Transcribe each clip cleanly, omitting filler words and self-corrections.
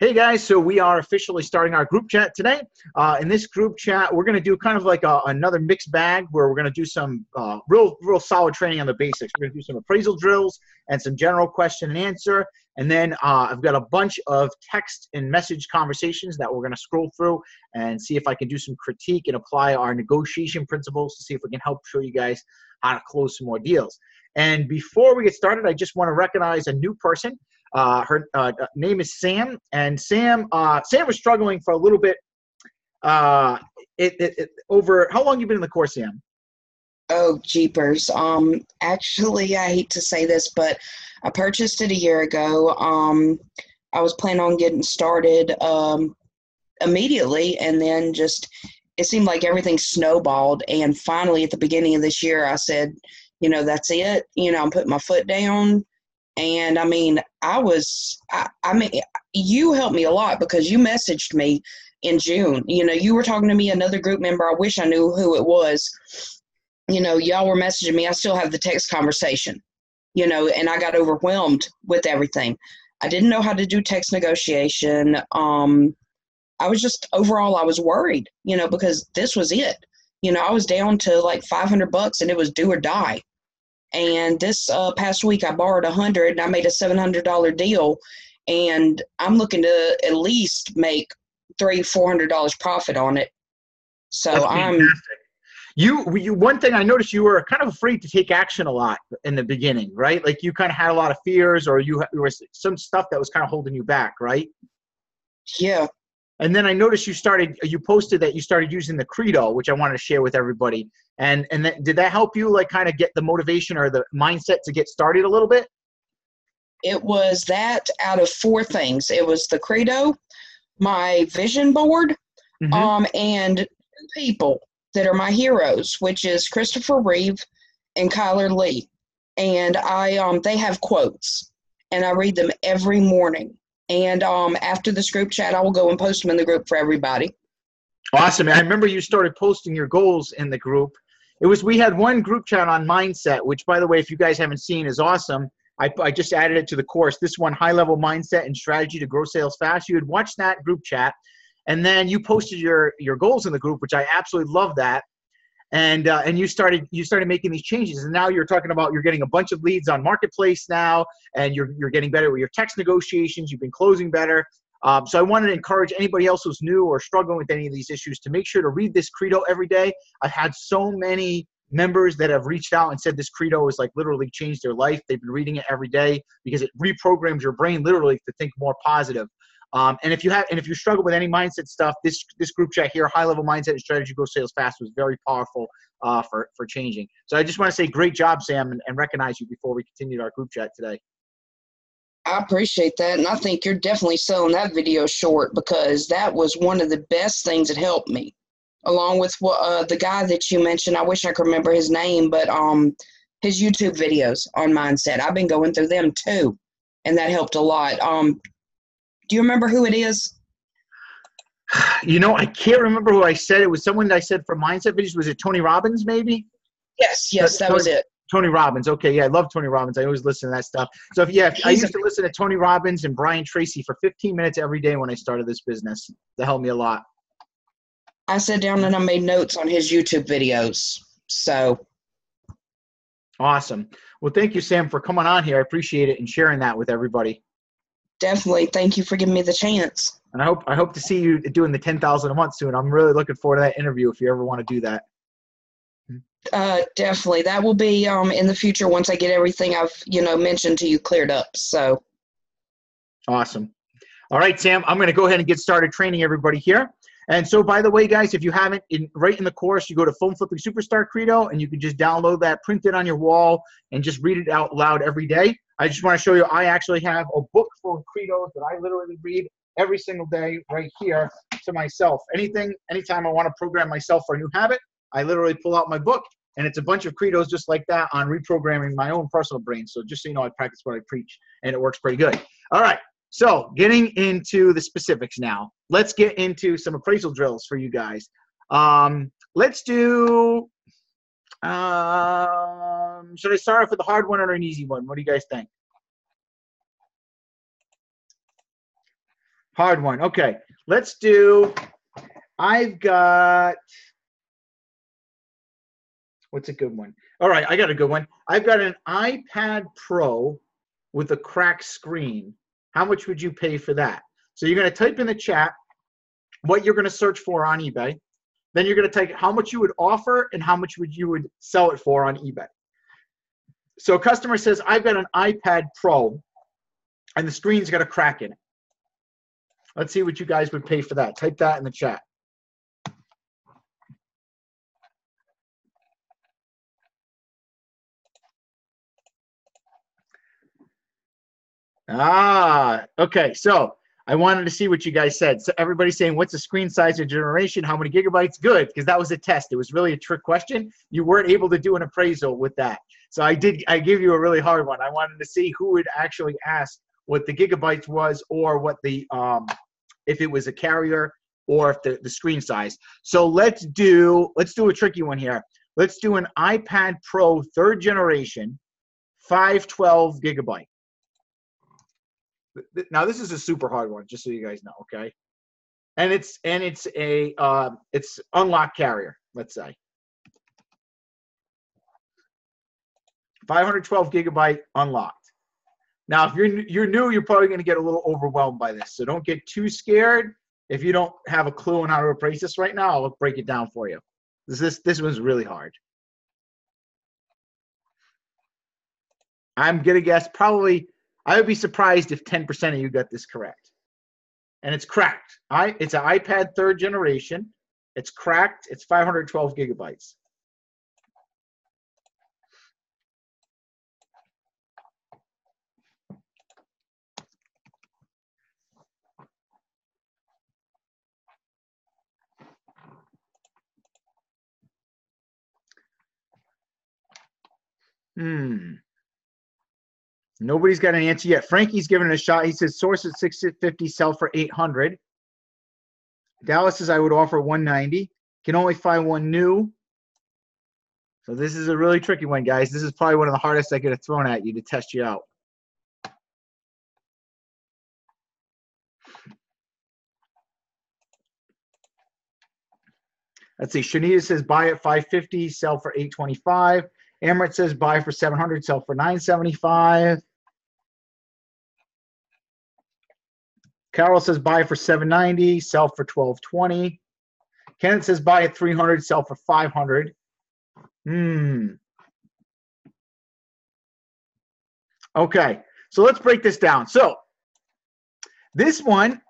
Hey guys, so we are officially starting our group chat today. In this group chat, we're going to do kind of like another mixed bag where we're going to do some real solid training on the basics. We're going to do some appraisal drills and some general question and answer. And then I've got a bunch of text and message conversations that we're going to scroll through and see if I can do some critique and apply our negotiation principles to see if we can help show you guys how to close some more deals. And before we get started, I just want to recognize a new person. Her name is Sam, and Sam was struggling for a little bit. Over how long you been in the course, Sam? Oh, jeepers. Actually, I hate to say this, but I purchased it a year ago. I was planning on getting started immediately, and then it seemed like everything snowballed. And finally, at the beginning of this year, I said, that's it. I'm putting my foot down. And I mean, you helped me a lot because you messaged me in June. You were talking to me, another group member. I wish I knew who it was. Y'all were messaging me. I still have the text conversation, and I got overwhelmed with everything. I didn't know how to do text negotiation. I was worried, because this was it. I was down to like $500 and it was do or die. And this past week I borrowed $100 and I made a $700 deal, and I'm looking to at least make $300-$400 profit on it. So That's fantastic. You one thing I noticed, you were kind of afraid to take action a lot in the beginning, right? Like you kind of had a lot of fears, or you were some stuff that was kind of holding you back, right? Yeah. And then I noticed you posted that you started using the Credo, which I wanted to share with everybody. And did that help you like kind of get the motivation or the mindset to get started a little bit? It was that out of four things. It was the Credo, my vision board, and two people that are my heroes, which is Christopher Reeve and Kyler Lee. And they have quotes, and I read them every morning. And after this group chat, I will go and post them in the group for everybody. Awesome. I remember you started posting your goals in the group. We had one group chat on mindset, which, by the way, if you guys haven't seen, is awesome. I just added it to the course. This one, high-level mindset and strategy to grow sales fast. You had watched that group chat, and then you posted your goals in the group, which I absolutely love that. And you started making these changes, and now you're talking about you're getting a bunch of leads on Marketplace now, and you're getting better with your text negotiations. You've been closing better. So I wanted to encourage anybody else who's new or struggling with any of these issues to make sure to read this Credo every day. I've had so many members that have reached out and said this Credo has like literally changed their life. They've been reading it every day because it reprograms your brain literally to think more positive. And if you struggle with any mindset stuff, this group chat here, high level mindset and strategy go sales fast, was very powerful for changing. So I just want to say great job, Sam, and recognize you before we continue our group chat today. I appreciate that, and I think you're definitely selling that video short because that was one of the best things that helped me, along with the guy that you mentioned. I wish I could remember his name, but his YouTube videos on mindset. I've been going through them too, and that helped a lot. Do you remember who it is? I can't remember who I said. It was someone that I said for mindset videos. Was it Tony Robbins, maybe? Yes, that was it. Tony Robbins. Okay, yeah, I love Tony Robbins. I always listen to that stuff. So, I used to listen to Tony Robbins and Brian Tracy for 15 minutes every day when I started this business. That helped me a lot. I sat down and I made notes on his YouTube videos. So awesome. Well, thank you, Sam, for coming on here. I appreciate it and sharing that with everybody. Definitely. Thank you for giving me the chance. And I hope to see you doing the 10,000 a month soon. I'm really looking forward to that interview if you ever want to do that. Definitely. That will be in the future once I get everything I've mentioned to you cleared up. So awesome. All right, Sam, I'm going to go ahead and get started training everybody here. And so, by the way, guys, if you haven't, right in the course, you go to Phone Flipping Superstar Credo, and you can just download that, print it on your wall, and just read it out loud every day. I just want to show you, I actually have a book full of credos that I literally read every single day right here to myself. Anytime I want to program myself for a new habit, I literally pull out my book, and it's a bunch of credos just like that on reprogramming my own personal brain. So just so you know, I practice what I preach, and it works pretty good. All right. So getting into the specifics now, let's get into some appraisal drills for you guys. Let's do, should I start off with a hard one or an easy one? What do you guys think? Hard one. Okay. Let's do, I've got, what's a good one? All right, I got a good one. I've got an iPad Pro with a cracked screen. How much would you pay for that? So you're going to type in the chat what you're going to search for on eBay. Then you're going to type how much you would offer and how much you would sell it for on eBay. So a customer says, I've got an iPad Pro and the screen's got a crack in it. Let's see what you guys would pay for that. Type that in the chat. Okay. So I wanted to see what you guys said. So everybody's saying, what's the screen size of generation? How many gigabytes? Good, because that was a test. It was really a trick question. You weren't able to do an appraisal with that. So I give you a really hard one. I wanted to see who would actually ask what the gigabytes was, or what the, if it was a carrier, or if the screen size. So let's do a tricky one here. Let's do an iPad Pro 3rd generation, 512 gigabyte. Now this is a super hard one, just so you guys know, okay? And it's a it's unlocked carrier, let's say. 512 gigabyte unlocked. Now, if you're new, you're probably going to get a little overwhelmed by this, so don't get too scared. If you don't have a clue on how to appraise this right now, I'll break it down for you. This one's really hard. I'm gonna guess probably. I would be surprised if 10% of you got this correct. And it's cracked. It's an iPad 3rd generation. It's cracked. It's 512 gigabytes. Nobody's got an answer yet. Frankie's giving it a shot. He says source at 650, sell for 800. Dallas says I would offer 190. Can only find one new. So this is a really tricky one, guys. This is probably one of the hardest I could have thrown at you to test you out. Let's see. Shanita says buy at 550, sell for 825. Amarit says buy for 700, sell for 975. Carol says buy for 790, sell for 1220. Kenneth says buy at 300, sell for 500. Okay, so let's break this down. So this one,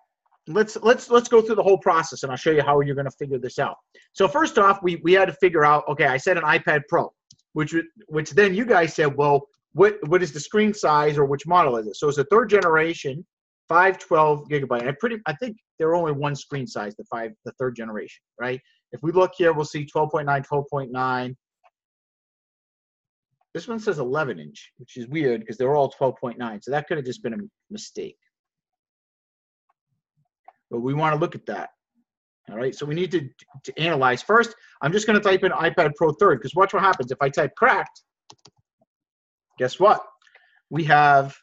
let's go through the whole process, and I'll show you how you're going to figure this out. So first off, we had to figure out. Okay, I said an iPad Pro, which then you guys said, well, what is the screen size, or which model is it? So it's a 3rd generation, 512 gigabyte. I think they're only one screen size, the 3rd generation, right? If we look here, we'll see 12.9, 12.9. This one says 11-inch, which is weird because they're all 12.9. So that could have just been a mistake. But we want to look at that. All right, so we need to analyze. First, I'm just going to type in iPad Pro 3rd, because watch what happens. If I type cracked, guess what? We have,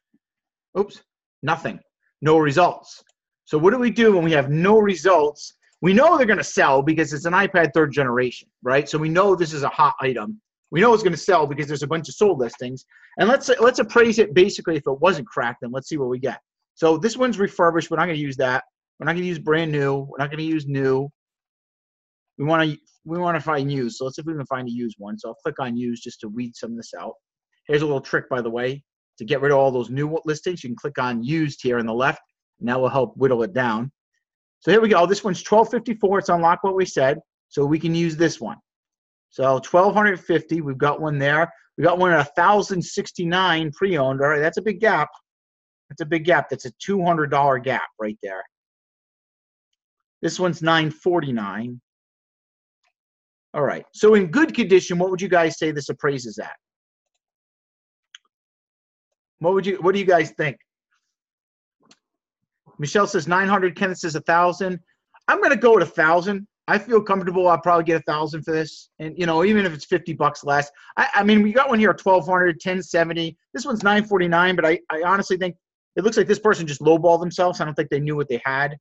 oops, nothing. No results. So what do we do when we have no results? We know they're going to sell because it's an iPad 3rd generation, right? So we know this is a hot item. We know it's going to sell because there's a bunch of sold listings. And let's appraise it basically if it wasn't cracked, then let's see what we get. So this one's refurbished. We're not going to use that. We're not going to use brand new. We're not going to use new. We want to find used. So let's see if we can find a used one. So I'll click on used just to weed some of this out. Here's a little trick, by the way, to get rid of all those new listings. You can click on used here on the left, and that will help whittle it down. So here we go. This one's 1254. It's unlocked what we said. So we can use this one. So 1250. We've got one there. We got one at 1069 pre-owned. All right, that's a big gap. That's a big gap. That's a $200 gap right there. This one's 949. All right. So in good condition, what would you guys say this appraises at? What do you guys think? Michelle says 900. Kenneth says 1,000. I'm going to go with 1,000. I feel comfortable. I'll probably get 1,000 for this. And, you know, even if it's $50 less, I mean, we got one here at 1,200, 1,070. This one's 949, but I honestly think it looks like this person just lowballed themselves. I don't think they knew what they had,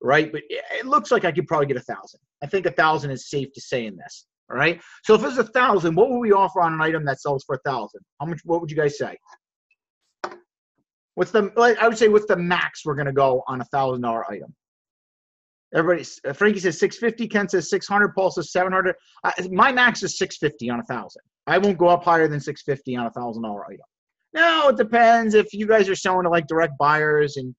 right? But it looks like I could probably get 1,000. I think 1,000 is safe to say in this. All right. So if it's 1,000, what would we offer on an item that sells for 1,000? How much? What would you guys say? What's the? I would say what's the max we're gonna go on $1,000 item? Everybody, Frankie says 650. Ken says 600. Paul says 700. My max is 650 on 1,000. I won't go up higher than 650 on $1,000 item. Now it depends if you guys are selling to like direct buyers and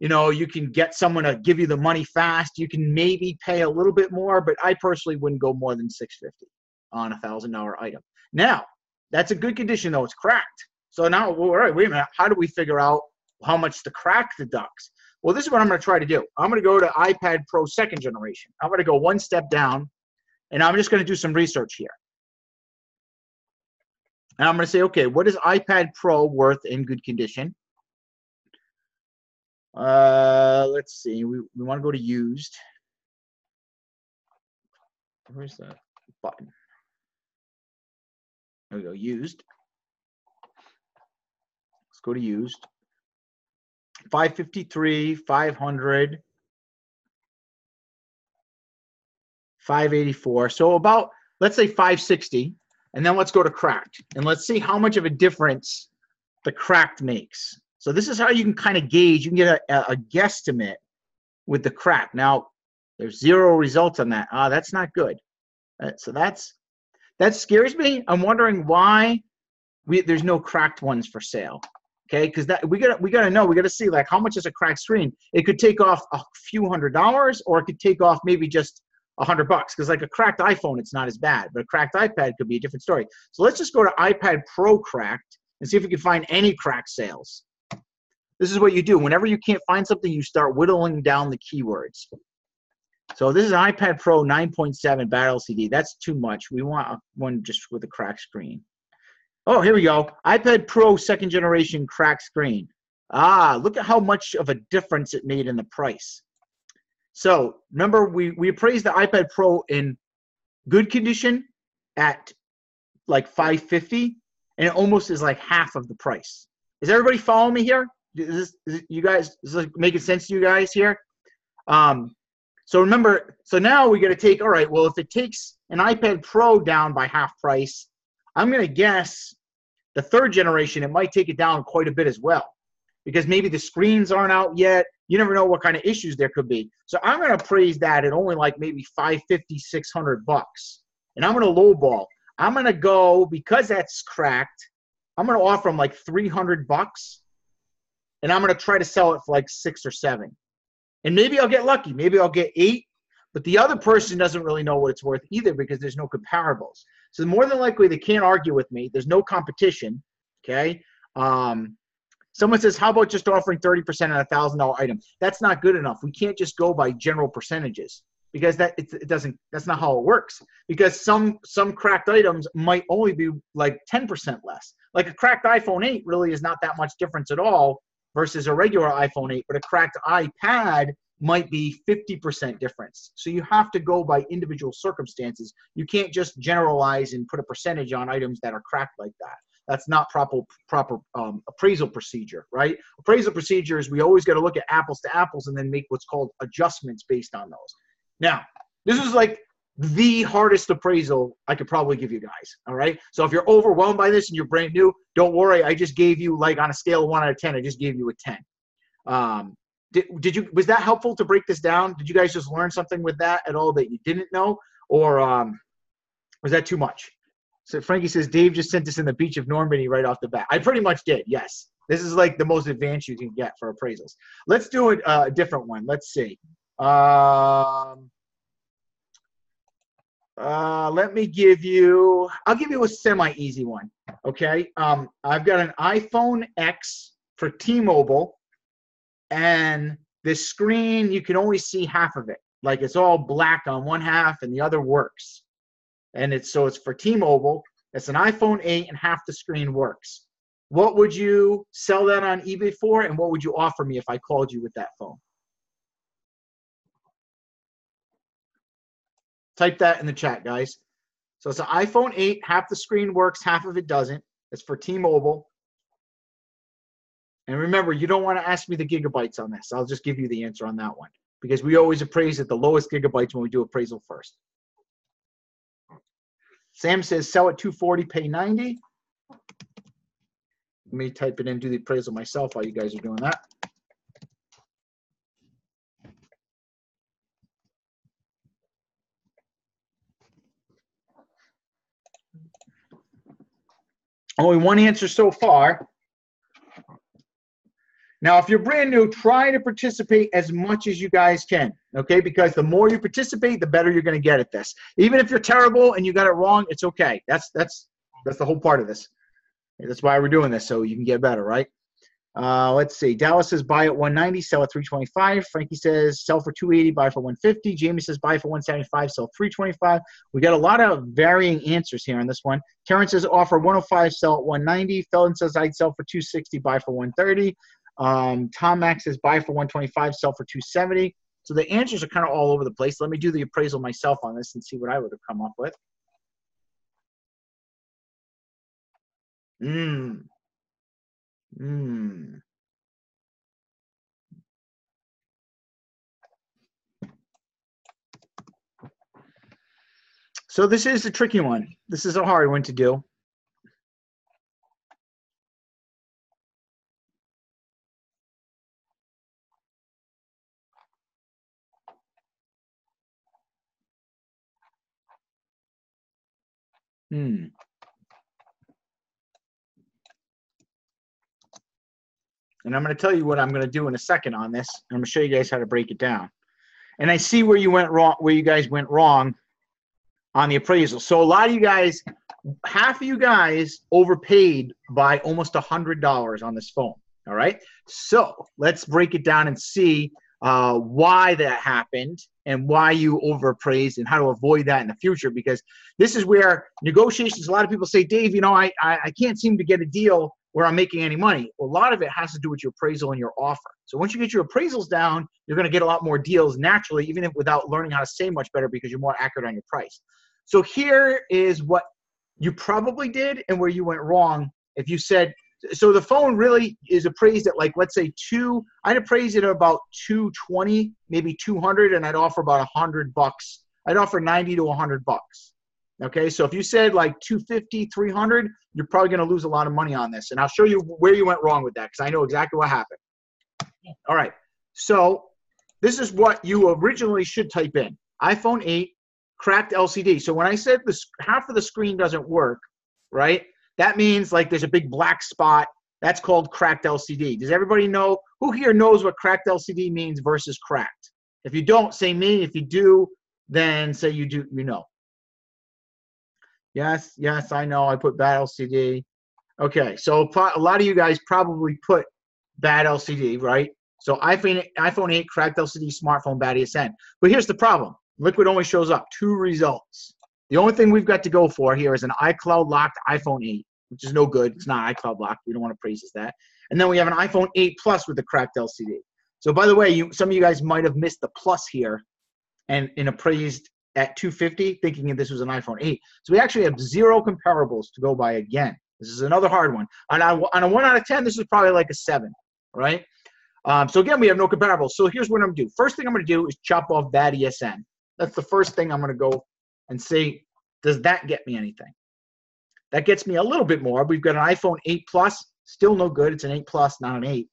you know you can get someone to give you the money fast. You can maybe pay a little bit more, but I personally wouldn't go more than 650 on $1,000 item. Now that's a good condition though. It's cracked. So now, all right, wait a minute. How do we figure out how much the crack deducts? Well, this is what I'm going to try to do. I'm going to go to iPad Pro 2nd generation. I'm going to go one step down, and I'm just going to do some research here. And I'm going to say, okay, what is iPad Pro worth in good condition? Let's see. We want to go to used. Where's the button? There we go, used. Let's go to used. 553, 500, 584. So about, let's say 560. And then let's go to cracked. And let's see how much of a difference the cracked makes. So this is how you can kind of gauge. You can get a guesstimate with the crack. Now, there's 0 results on that. That's not good. So that scares me. I'm wondering why there's no cracked ones for sale. Okay, because we gotta know, we gotta see like how much is a cracked screen. It could take off a few $100s, or it could take off maybe just $100. Because like a cracked iPhone, it's not as bad, but a cracked iPad could be a different story. So let's just go to iPad Pro cracked and see if we can find any cracked sales. This is what you do. Whenever you can't find something, you start whittling down the keywords. So this is an iPad Pro 9.7 bad LCD. That's too much. We want one just with a cracked screen. Oh, here we go. iPad Pro 2nd generation cracked screen. Look at how much of a difference it made in the price. So remember, we appraised the iPad Pro in good condition at like 550, and it almost is like half of the price. Is everybody following me here? Is this making sense to you guys here? So remember, so now we got to take, all right, well, if it takes an iPad Pro down by half price, I'm going to guess the 3rd generation, it might take it down quite a bit as well, because maybe the screens aren't out yet. You never know what kind of issues there could be. So I'm going to appraise that at only like maybe 550, 600 bucks. And I'm going to lowball. I'm going to go, because that's cracked, I'm going to offer them like 300 bucks. And I'm going to try to sell it for like 6 or 7. And maybe I'll get lucky. Maybe I'll get 8. But the other person doesn't really know what it's worth either, because there's no comparables. So more than likely, they can't argue with me. There's no competition, okay? Someone says, how about just offering 30% on a $1,000 item? That's not good enough. We can't just go by general percentages, because that's not how it works. Because some cracked items might only be like 10% less. Like a cracked iPhone 8 really is not that much difference at all versus a regular iPhone 8, but a cracked iPad might be 50% difference. So you have to go by individual circumstances. You can't just generalize and put a percentage on items that are cracked like that. That's not proper appraisal procedure, right? Appraisal procedure is we always got to look at apples to apples and then make what's called adjustments based on those. Now, this is like the hardest appraisal I could probably give you guys, all right? So if you're overwhelmed by this and you're brand new, don't worry. I just gave you, like on a scale of 1 out of 10, I just gave you a 10. Was that helpful to break this down? Did you guys just learn something with that at all that you didn't know? Or was that too much? So Frankie says, Dave just sent us in the beach of Normandy right off the bat. I pretty much did, yes. This is like the most advanced you can get for appraisals. Let's do a different one. Let's see. Let me give you, I'll give you a semi-easy one, okay? I've got an iPhone X for T-Mobile, and this screen, you can only see half of it. Like it's all black on one half and the other works. And it's for T-Mobile. It's an iPhone 8 and half the screen works. What would you sell that on eBay for, and what would you offer me if I called you with that phone? Type that in the chat, guys. So it's an iPhone 8, half the screen works, half of it doesn't. It's for T-Mobile. And remember, you don't want to ask me the gigabytes on this. I'll just give you the answer on that one because we always appraise at the lowest gigabytes when we do appraisal first. Sam says sell at 240, pay 90. Let me type it in, do the appraisal myself while you guys are doing that. Only one answer so far. Now, if you're brand new, try to participate as much as you guys can, okay? Because the more you participate, the better you're going to get at this. Even if you're terrible and you got it wrong, it's okay. That's the whole part of this. That's why we're doing this, so you can get better, right? Let's see. Dallas says buy at 190, sell at 325. Frankie says sell for 280, buy for 150. Jamie says buy for 175, sell 325. We got a lot of varying answers here on this one. Karen says offer 105, sell at 190. Felon says I'd sell for 260, buy for 130. Tom Max says buy for 125, sell for 270. So the answers are kind of all over the place. Let me do the appraisal myself on this and see what I would have come up with. So this is a tricky one. This is a hard one to do. And I'm going to tell you what I'm going to do in a second on this. I'm going to show you guys how to break it down. And I see where you went wrong, where you guys went wrong on the appraisal. So a lot of you guys, half of you guys overpaid by almost $100 on this phone. All right. So let's break it down and see why that happened and why you overappraised and how to avoid that in the future, because this is where negotiations, a lot of people say, Dave, you know, I can't seem to get a deal where I'm making any money. Well, a lot of it has to do with your appraisal and your offer. So once you get your appraisals down, you're going to get a lot more deals naturally, even if without learning how to say much better because you're more accurate on your price. So here is what you probably did and where you went wrong. If you said, so the phone really is appraised at, like, let's say I'd appraise it at about 220, maybe 200, and I'd offer about $100. I'd offer 90 to 100 bucks. Okay, so if you said like 250, 300, you're probably going to lose a lot of money on this. And I'll show you where you went wrong with that because I know exactly what happened. All right, so this is what you originally should type in. iPhone 8, cracked LCD. So when I said half of the screen doesn't work, right, that means like there's a big black spot. That's called cracked LCD. Does everybody know? Who here knows what cracked LCD means versus cracked? If you don't, say me. If you do, then say you do, you know. Yes, yes, I know. I put bad LCD. Okay, so a lot of you guys probably put bad LCD, right? So iPhone 8, cracked LCD, smartphone, bad ESN. But here's the problem. Liquid only shows up 2 results. The only thing we've got to go for here is an iCloud locked iPhone 8, which is no good. It's not iCloud locked. We don't want to praise that. And then we have an iPhone 8 Plus with the cracked LCD. So by the way, some of you guys might have missed the Plus here and appraised at 250, thinking this was an iPhone 8. So we actually have 0 comparables to go by again. This is another hard one. On a 1 out of 10, this is probably like a 7, right? So again, we have no comparables. So here's what I'm going to do. First thing I'm going to do is chop off bad ESN. That's the first thing I'm going to go and say, does that get me anything? That gets me a little bit more. We've got an iPhone 8 Plus, still no good. It's an 8 Plus, not an 8,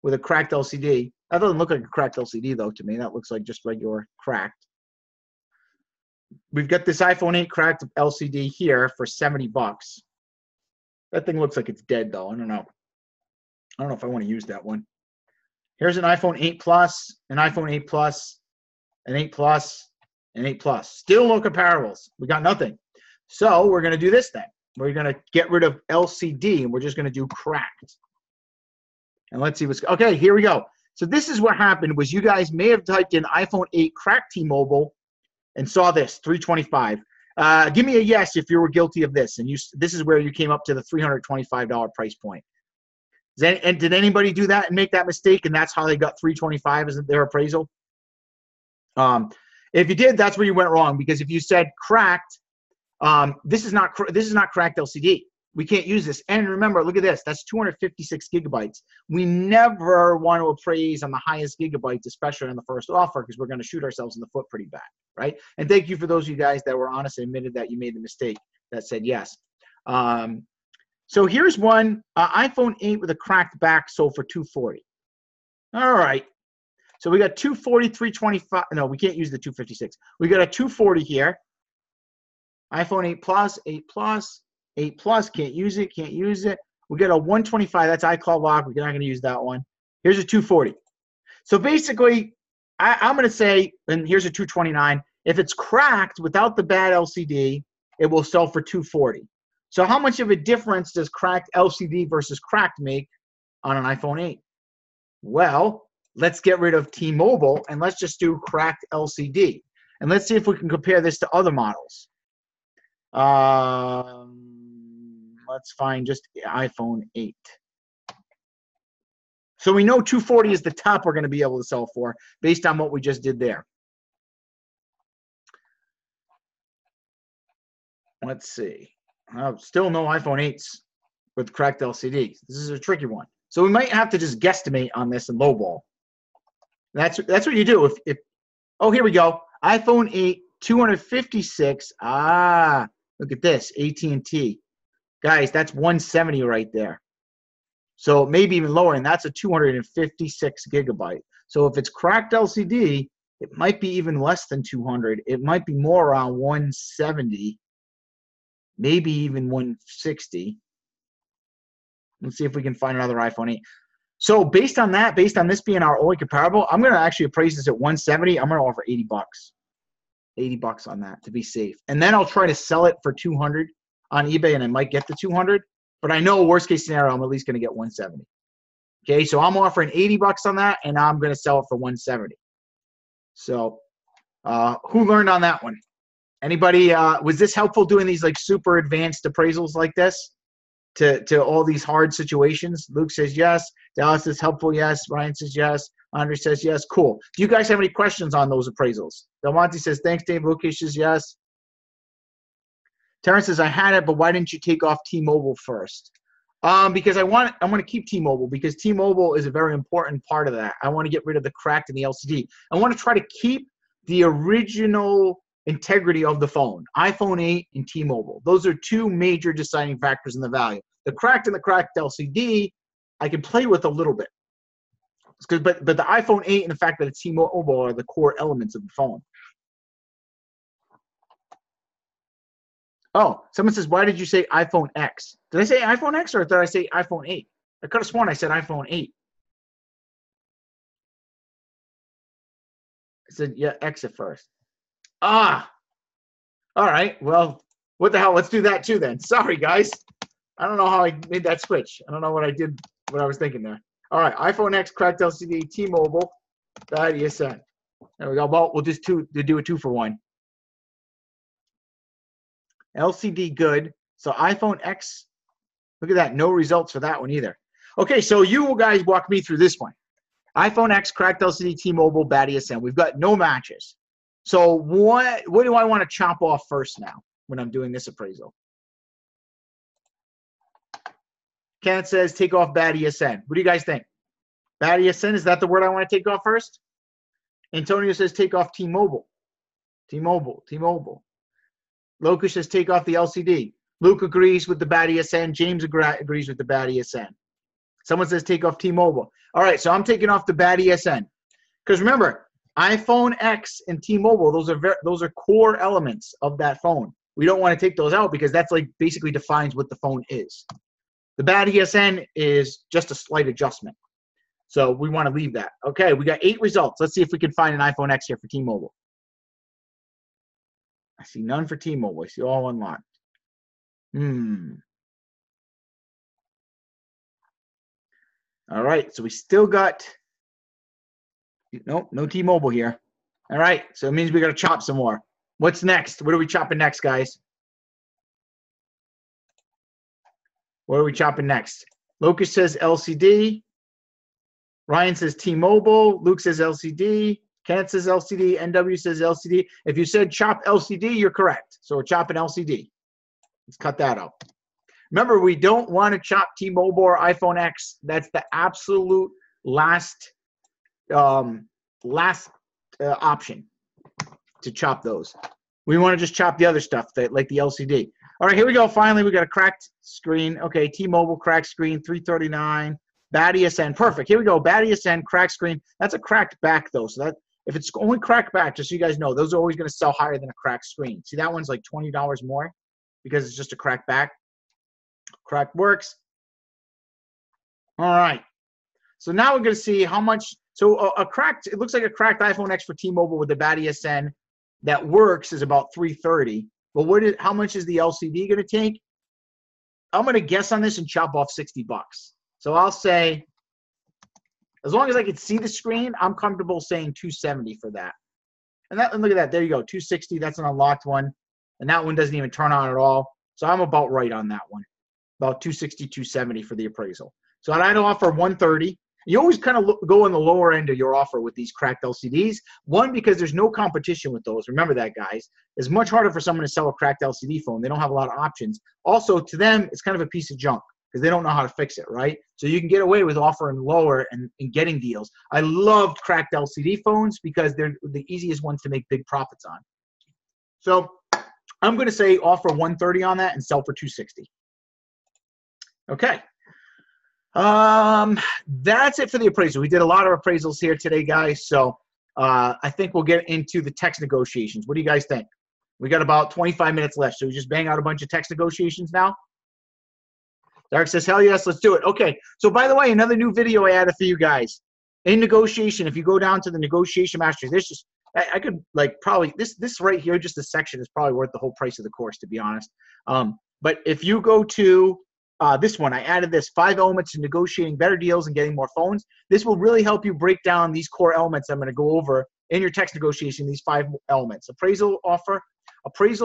with a cracked LCD. That doesn't look like a cracked LCD, though, to me. That looks like just regular cracked. We've got this iPhone 8 cracked LCD here for 70 bucks. That thing looks like it's dead, though. I don't know. I don't know if I want to use that one. Here's an iPhone 8 Plus, an iPhone 8 Plus, an 8 Plus, an 8 Plus. Still no comparables. We got nothing. So we're going to do this then. We're going to get rid of LCD, and we're just going to do cracked. And let's see what's – okay, here we go. So this is what happened was you guys may have typed in iPhone 8 cracked T-Mobile and saw this, $325. Give me a yes if you were guilty of this. And this is where you came up to the $325 price point. And did anybody do that and make that mistake? And that's how they got $325 as their appraisal? If you did, that's where you went wrong. Because if you said cracked, this is not cracked LCD. we can't use this. And remember, look at this. That's 256 gigabytes. We never want to appraise on the highest gigabytes, especially on the first offer, because we're going to shoot ourselves in the foot pretty bad, right? And thank you for those of you guys that were honest and admitted that you made the mistake that said yes. So here's one, iPhone 8 with a cracked back sold for $240. All right. So we got 240, 325. No, we can't use the 256. We got a 240 here. iPhone 8 Plus, 8 Plus, 8 Plus. Can't use it. Can't use it. We got a 125. That's iCloud lock. We're not going to use that one. Here's a 240. So basically, I'm going to say, and here's a 229. If it's cracked without the bad LCD, it will sell for 240. So how much of a difference does cracked LCD versus cracked make on an iPhone 8? Well, let's get rid of T-Mobile and let's just do cracked LCD. And let's see if we can compare this to other models. Let's find just iPhone 8. So we know 240 is the top we're going to be able to sell for based on what we just did there. Let's see. Still no iPhone 8s with cracked LCD. This is a tricky one. So we might have to just guesstimate on this and lowball. That's what you do. If oh, here we go. iPhone 8, 256. Ah, look at this. AT&T. Guys, that's 170 right there. So maybe even lower, and that's a 256 gigabyte. So if it's cracked LCD, it might be even less than 200. It might be more around 170. Maybe even 160. Let's see if we can find another iPhone 8. So based on that, based on this being our only comparable, I'm going to actually appraise this at 170. I'm going to offer 80 bucks. 80 bucks on that to be safe. And then I'll try to sell it for 200 on eBay, and I might get the 200. But I know worst case scenario, I'm at least going to get 170. Okay, so I'm offering 80 bucks on that, and I'm going to sell it for 170. So who learned on that one? Anybody, was this helpful doing these like super advanced appraisals like this to all these hard situations? Luke says yes. Dallas is helpful, yes. Ryan says yes. Andre says yes. Cool. Do you guys have any questions on those appraisals? Del Monte says thanks, Dave. Lucas says yes. Terrence says I had it, but why didn't you take off T-Mobile first? Because I want to keep T-Mobile because T-Mobile is a very important part of that. I want to get rid of the cracked and the LCD. I want to try to keep the original integrity of the phone, iPhone 8 and T-Mobile. Those are two major deciding factors in the value. The cracked and the cracked LCD, I can play with a little bit. But the iPhone 8 and the fact that it's T-Mobile are the core elements of the phone. Oh, someone says, why did you say iPhone X? Did I say iPhone X or did I say iPhone 8? I could have sworn I said iPhone 8. I said, yeah, X at first. Ah, all right. Well, what the hell? Let's do that too then. Sorry, guys. I don't know how I made that switch. I don't know what I did, what I was thinking there. All right, iPhone X, cracked LCD, T-Mobile, ESN. There we go. Well, we'll just do a 2-for-1. LCD good. So iPhone X, look at that. No results for that one either. Okay, so you guys walk me through this one. iPhone X, cracked LCD, T-Mobile, bad ESN. We've got no matches. So what do I want to chop off first now when I'm doing this appraisal? Kenneth says take off bad ESN. What do you guys think? Bad ESN, is that the word I want to take off first? Antonio says take off T-Mobile. T-Mobile, T-Mobile. Locus says take off the LCD. Luke agrees with the bad ESN. James agrees with the bad ESN. Someone says take off T-Mobile. All right, so I'm taking off the bad ESN. Because remember, iPhone X and T-Mobile, those are core elements of that phone. We don't want to take those out because that's like basically defines what the phone is. The bad ESN is just a slight adjustment. So we want to leave that. Okay, we got 8 results. Let's see if we can find an iPhone X here for T-Mobile. I see none for T-Mobile. I see all unlocked. All right, so we still got, nope, no T-Mobile here. All right, so it means we got to chop some more. What's next? What are we chopping next, guys? What are we chopping next? Locus says LCD. Ryan says T-Mobile. Luke says LCD. Kenneth says LCD. NW says LCD. If you said chop LCD, you're correct. So we're chopping LCD. Let's cut that out. Remember, we don't want to chop T-Mobile or iPhone X. That's the absolute last option to chop those. We want to just chop the other stuff, like the LCD. All right, here we go. Finally, we got a cracked screen. Okay, T-Mobile cracked screen, 339. Bad ESN, perfect. Here we go. Bad ESN, cracked screen. That's a cracked back though. So that if it's only cracked back, just so you guys know, those are always going to sell higher than a cracked screen. See, that one's like $20 more because it's just a cracked back. Cracked works. All right. So now we're going to see how much. So a cracked, it looks like a cracked iPhone X for T-Mobile with the bad ESN that works is about 330. But how much is the LCD going to take? I'm going to guess on this and chop off $60. So I'll say, as long as I can see the screen, I'm comfortable saying 270 for that. And look at that. There you go. 260. That's an unlocked one. And that one doesn't even turn on at all. So I'm about right on that one. About 260, 270 for the appraisal. So I'd offer 130. You always kind of go on the lower end of your offer with these cracked LCDs. One, because there's no competition with those. Remember that, guys. It's much harder for someone to sell a cracked LCD phone. They don't have a lot of options. Also, to them, it's kind of a piece of junk because they don't know how to fix it, right? So you can get away with offering lower and getting deals. I loved cracked LCD phones because they're the easiest ones to make big profits on. So I'm going to say offer 130 on that and sell for 260. Okay. That's it for the appraisal. We did a lot of appraisals here today, guys. So I think we'll get into the text negotiations. What do you guys think? We got about 25 minutes left. So we just bang out a bunch of text negotiations now? Derek says, hell yes, let's do it. Okay. So by the way, another new video I added for you guys. In negotiation, if you go down to the negotiation mastery, there's just, I could like probably, this right here, just a section is probably worth the whole price of the course, to be honest. But if you go to this one, I added this 5 elements to negotiating better deals and getting more phones. This will really help you break down these core elements I'm going to go over in your text negotiation, these 5 elements. Appraisal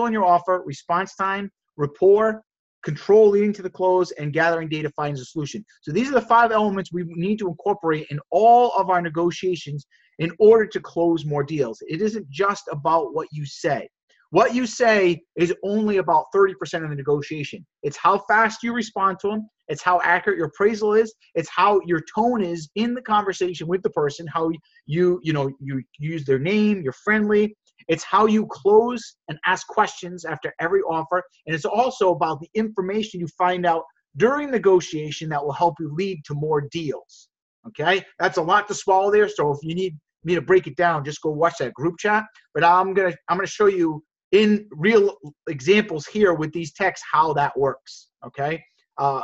in your offer, response time, rapport, control leading to the close, and gathering data finds a solution. So these are the 5 elements we need to incorporate in all of our negotiations in order to close more deals. It isn't just about what you say. What you say is only about 30% of the negotiation. It's how fast you respond to them. It's how accurate your appraisal is. It's how your tone is in the conversation with the person, how you use their name, you're friendly. It's how you close and ask questions after every offer. And it's also about the information you find out during negotiation that will help you lead to more deals. Okay? That's a lot to swallow there. So if you need me to break it down, just go watch that group chat. But I'm gonna show you in real examples here with these texts how that works. Okay?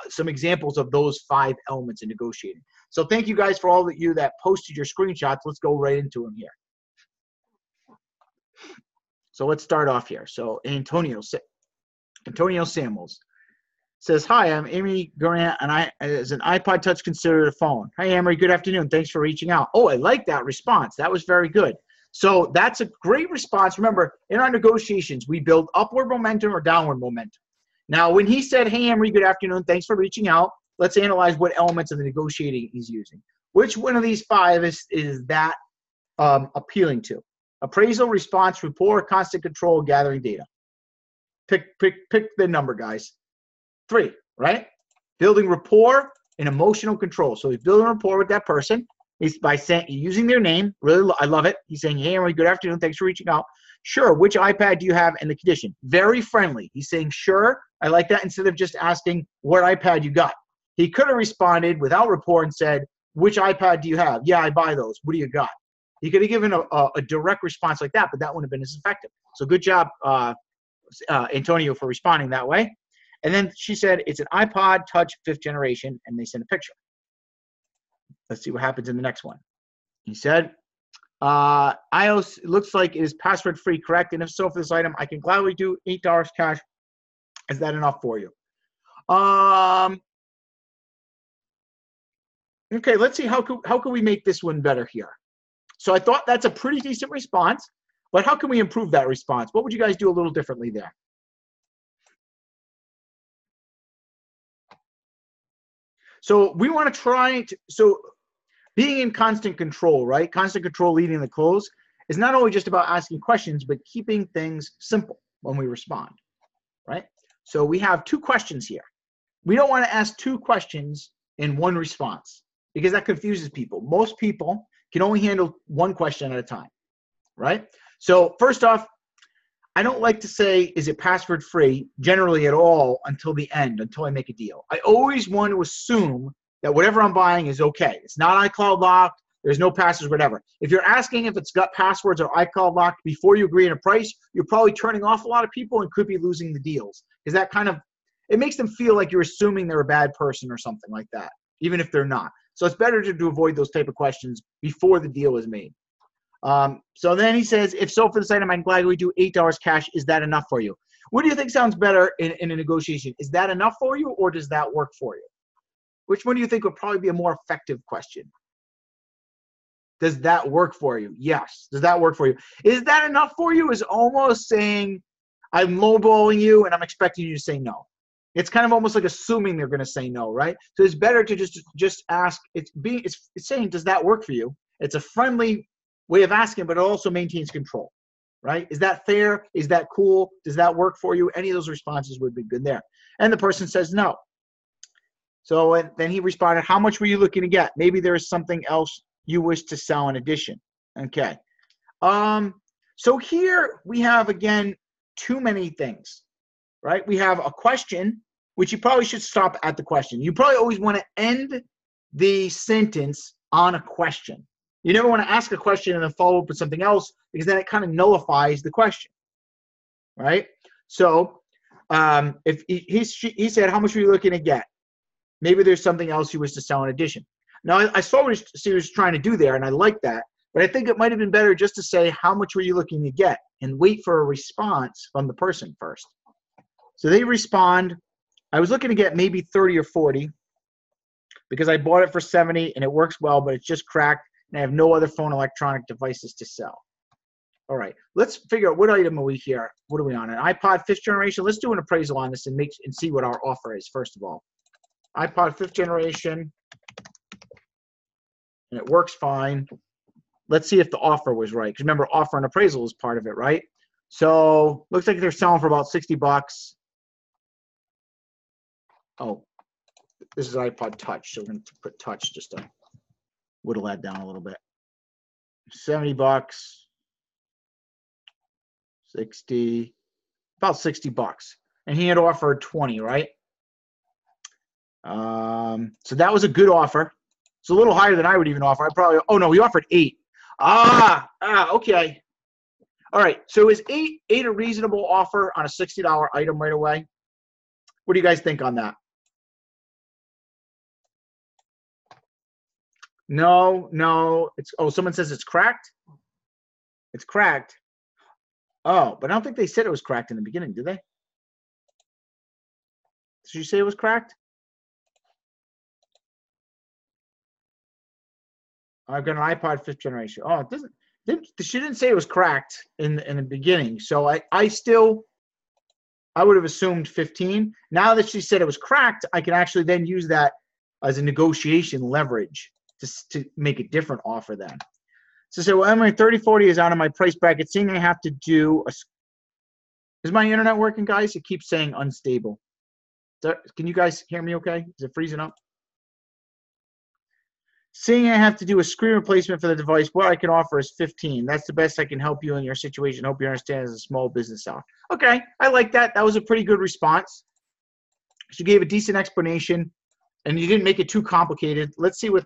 Some examples of those 5 elements in negotiating. So thank you guys for all of you that posted your screenshots. Let's go right into them here. So let's start off here. So Antonio Samuels says, hi, I'm Amy Grant, and is an iPod Touch considered a phone? Hi, Amory, good afternoon. Thanks for reaching out. Oh, I like that response. That was very good. So that's a great response. Remember, in our negotiations, we build upward momentum or downward momentum. Now, when he said, hey, Amory, good afternoon, thanks for reaching out, let's analyze what elements of the negotiating he's using. Which one of these 5 is that appealing to? Appraisal, response, rapport, constant control, gathering data. Pick the number, guys. 3, right? Building rapport and emotional control. So he's building rapport with that person. He's by using their name. Really, I love it. He's saying, hey, Amory, good afternoon. Thanks for reaching out. Sure. Which iPad do you have and the condition? Very friendly. He's saying, sure. I like that instead of just asking what iPad you got. He could have responded without rapport and said, which iPad do you have? Yeah, I buy those. What do you got? He could have given a direct response like that, but that wouldn't have been as effective. So good job, Antonio, for responding that way. And then she said, it's an iPod Touch 5th generation, and they sent a picture. Let's see what happens in the next one. He said, iOS looks like it is password free, correct? And if so, for this item, I can gladly do $8 cash. Is that enough for you? Okay, let's see how can we make this one better here. So I thought that's a pretty decent response, but how can we improve that response? What would you guys do a little differently there? So we want to try to, so being in constant control, right? Constant control leading the close is not only just about asking questions, but keeping things simple when we respond, right? So we have 2 questions here. we don't want to ask 2 questions in one response because that confuses people. Most people can only handle 1 question at a time, right? So first off, I don't like to say, is it password free generally at all until the end, until I make a deal. I always want to assume that whatever I'm buying is okay. It's not iCloud locked. There's no passwords, whatever. If you're asking if it's got passwords or iCloud locked before you agree on a price, you're probably turning off a lot of people and could be losing the deals because that kind of, it makes them feel like you're assuming they're a bad person or something like that, even if they're not. So it's better to avoid those type of questions before the deal is made. So then he says, if so, for this item, I can gladly do $8 cash. Is that enough for you? What do you think sounds better in a negotiation? Is that enough for you, or does that work for you? Which one do you think would probably be a more effective question? Does that work for you? Yes. Does that work for you? Is that enough for you is almost saying, I'm lowballing you and I'm expecting you to say no. It's kind of almost like assuming they're going to say no, right? So it's better to just ask. It's saying, does that work for you? It's a friendly way of asking, but it also maintains control, right? Is that fair? Is that cool? Does that work for you? Any of those responses would be good there. And the person says no. So then he responded, how much were you looking to get? Maybe there is something else you wish to sell in addition. Okay. So here we have, again, too many things, right? We have a question, which you probably should stop at the question. You probably always want to end the sentence on a question. You never want to ask a question and then follow up with something else because then it kind of nullifies the question, right? So if he said, how much were you looking to get? Maybe there's something else you wish to sell in addition. Now, I saw what he was trying to do there, and I like that. But I think it might have been better just to say, how much were you looking to get? And wait for a response from the person first. So they respond, I was looking to get maybe 30 or 40 because I bought it for 70 and it works well, but it's just cracked and I have no other phone electronic devices to sell. All right, let's figure out what item are we here. What are we on? An iPod 5th generation? Let's do an appraisal on this and see what our offer is, first of all. iPod 5th generation, and it works fine. Let's see if the offer was right. Because remember, offer and appraisal is part of it, right? So looks like they're selling for about 60 bucks. Oh, this is iPod Touch. So we're going to put Touch just to whittle that down a little bit. 70 bucks. 60. About 60 bucks. And he had offered 20, right? So that was a good offer. It's a little higher than I would even offer. Oh no, he offered 8. Okay. All right, so is 8 a reasonable offer on a $60 item right away? What do you guys think on that? No. Someone says it's cracked? It's cracked. Oh, but I don't think they said it was cracked in the beginning, did they? Did you say it was cracked? I've got an iPod 5th generation. Oh, it doesn't. She didn't say it was cracked in the beginning. So I would have assumed 15. Now that she said it was cracked, I can actually then use that as a negotiation leverage to make a different offer then. So say, well, Emily, 30-40 is out of my price bracket. Seeing I have to do is my internet working, guys? It keeps saying unstable. Can you guys hear me okay? Is it freezing up? Seeing I have to do a screen replacement for the device, what I can offer is 15. That's the best I can help you in your situation. Hope you understand as a small business owner. Okay, I like that. That was a pretty good response. She gave a decent explanation, and you didn't make it too complicated. Let's see what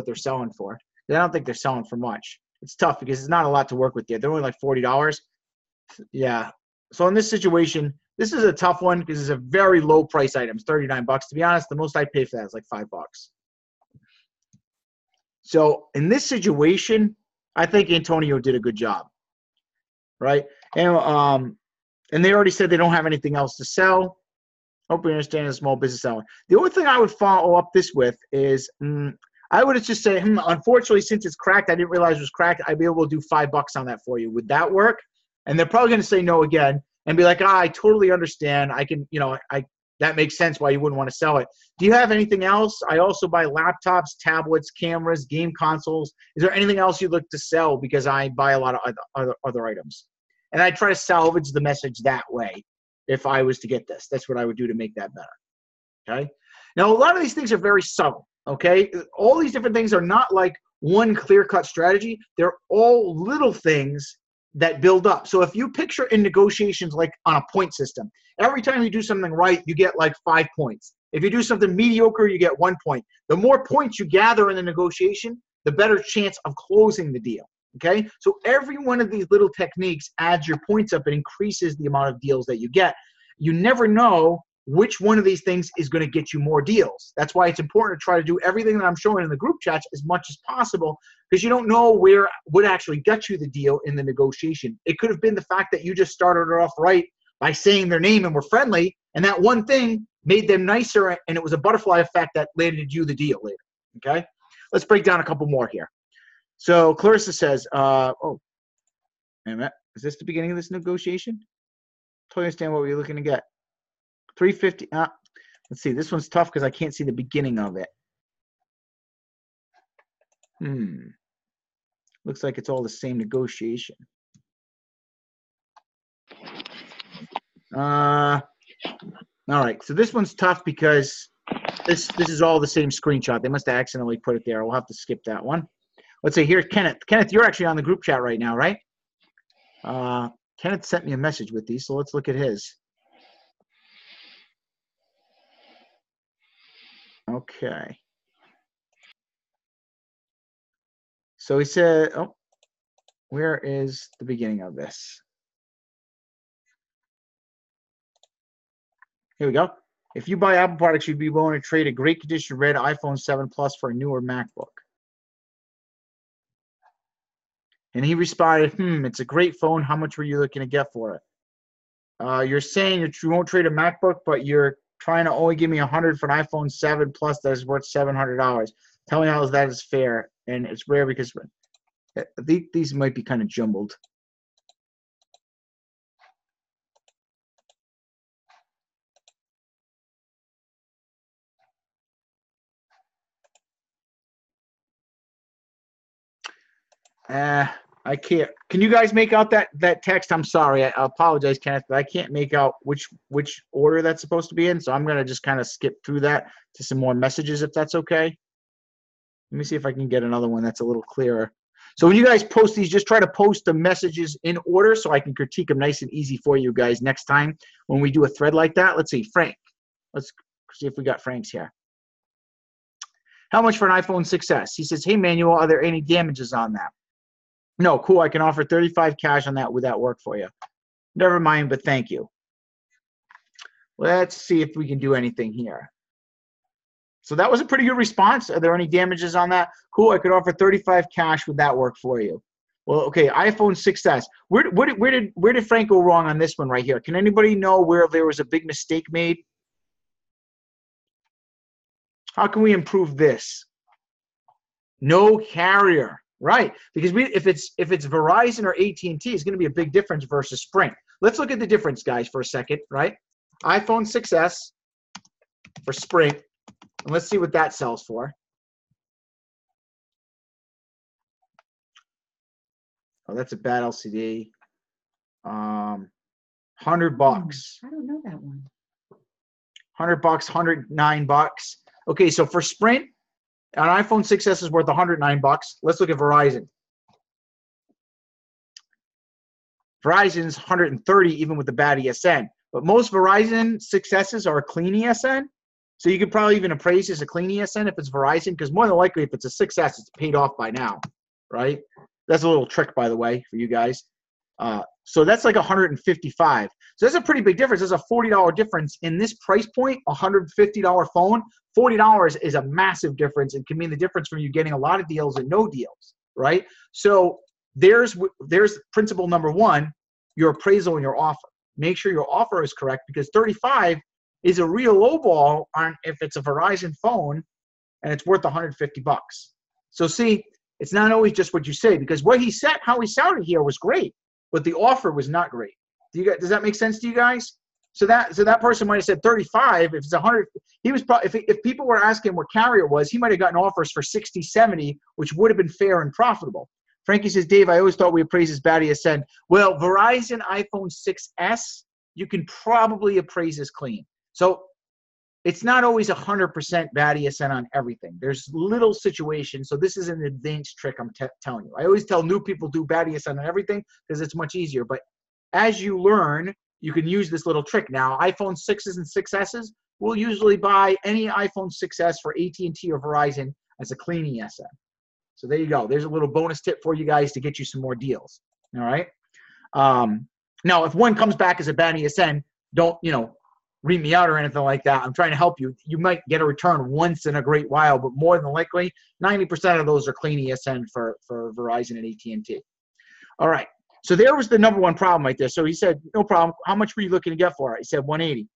they're selling for. I don't think they're selling for much. It's tough because it's not a lot to work with yet. They're only like $40. Yeah. So in this situation, this is a tough one because it's a very low price item. It's 39 bucks. To be honest, the most I pay for that is like $5. So in this situation, I think Antonio did a good job, right? And they already said they don't have anything else to sell. Hope you understand as a small business owner. The only thing I would follow up this with is I would just say, unfortunately, since it's cracked, I didn't realize it was cracked. I'd be able to do $5 on that for you. Would that work? And they're probably going to say no again and be like, I totally understand. I can, that makes sense why you wouldn't want to sell it. Do you have anything else? I also buy laptops, tablets, cameras, game consoles. Is there anything else you'd look to sell? Because I buy a lot of other items. And I try to salvage the message that way if I was to get this. That's what I would do to make that better. Okay. Now, a lot of these things are very subtle. Okay. All these different things are not like one clear-cut strategy. They're all little things that build up. So if you picture in negotiations like on a point system, every time you do something right, you get like 5 points. If you do something mediocre, you get 1 point. The more points you gather in the negotiation, the better chance of closing the deal. Okay, so every one of these little techniques adds your points up and increases the amount of deals that you get. You never know which one of these things is going to get you more deals. That's why it's important to try to do everything that I'm showing in the group chats as much as possible, because you don't know where would actually get you the deal in the negotiation. It could have been the fact that you just started it off right by saying their name and were friendly, and that one thing made them nicer, and it was a butterfly effect that landed you the deal later. Okay, let's break down a couple more here. So Clarissa says, oh, wait a minute. Is this the beginning of this negotiation? Totally understand what we're looking to get. 350. Let's see. This one's tough because I can't see the beginning of it. Looks like it's all the same negotiation. All right. So this one's tough because this is all the same screenshot. They must have accidentally put it there. We'll have to skip that one. Let's say here's Kenneth. Kenneth, you're actually on the group chat right now, right? Kenneth sent me a message with these, so let's look at his. Okay. So he said, oh, where is the beginning of this? Here we go. If you buy Apple products, you'd be willing to trade a great condition red iPhone 7 Plus for a newer MacBook. And he responded, it's a great phone. How much were you looking to get for it? You're saying that you won't trade a MacBook, but you're trying to only give me $100 for an iPhone 7 Plus that is worth $700. Tell me how that is fair. And it's rare because these might be kind of jumbled. I can't. Can you guys make out that text? I'm sorry. I apologize, Kenneth, but I can't make out which order that's supposed to be in. So I'm going to just kind of skip through that to some more messages, if that's okay. Let me see if I can get another one that's a little clearer. So when you guys post these, just try to post the messages in order so I can critique them nice and easy for you guys next time when we do a thread like that. Let's see, Frank. Let's see if we got Frank's here. How much for an iPhone 6S? He says, hey, Manuel, are there any damages on that? No, cool. I can offer $35 cash on that. Would that work for you? Never mind, but thank you. Let's see if we can do anything here. So that was a pretty good response. Are there any damages on that? Cool. I could offer $35 cash. Would that work for you? Well, okay. iPhone 6S. Where did Frank go wrong on this one right here? Can anybody know where there was a big mistake made? How can we improve this? No carrier. Right, because if it's Verizon or AT&T, it's going to be a big difference versus Sprint. Let's look at the difference, guys, for a second, right? iPhone 6S for Sprint, and let's see what that sells for. Oh, that's a bad LCD. $100. I don't know that one. $100, $109. Okay, so for Sprint, an iPhone 6S is worth $109. Let's look at Verizon. Verizon's $130 even with the bad ESN. But most Verizon 6S's are a clean ESN. So you could probably even appraise as a clean ESN if it's Verizon, because more than likely if it's a 6S, it's paid off by now, right? That's a little trick, by the way, for you guys. So that's like $155. So that's a pretty big difference. There's a $40 difference in this price point, $150 phone. $40 is a massive difference and can mean the difference from you getting a lot of deals and no deals, right? So there's principle number one, your appraisal and your offer. Make sure your offer is correct, because 35 is a real low ball on if it's a Verizon phone and it's worth $150. So see, it's not always just what you say, because what he said, how he sounded here was great, but the offer was not great. Does that make sense to you guys? So that person might have said 35. If it's 100, he was probably, if people were asking what carrier was, he might have gotten offers for 60, 70, which would have been fair and profitable. Frankie says, Dave, I always thought we appraised as bad ESN. Well, Verizon iPhone 6S, you can probably appraise as clean. So it's not always 100% bad ESN on everything. There's little situations. So this is an advanced trick I'm telling you. I always tell new people do bad ESN on everything because it's much easier. But as you learn, you can use this little trick. Now, iPhone 6s and 6Ss will usually buy any iPhone 6S for AT&T or Verizon as a clean ESN. So there you go. There's a little bonus tip for you guys to get you some more deals. All right. Now, if one comes back as a bad ESN, don't, read me out or anything like that. I'm trying to help you. You might get a return once in a great while, but more than likely, 90% of those are clean ESN for Verizon and AT&T. All right. So there was the number one problem right there. So he said, no problem. How much were you looking to get for it? He said 180.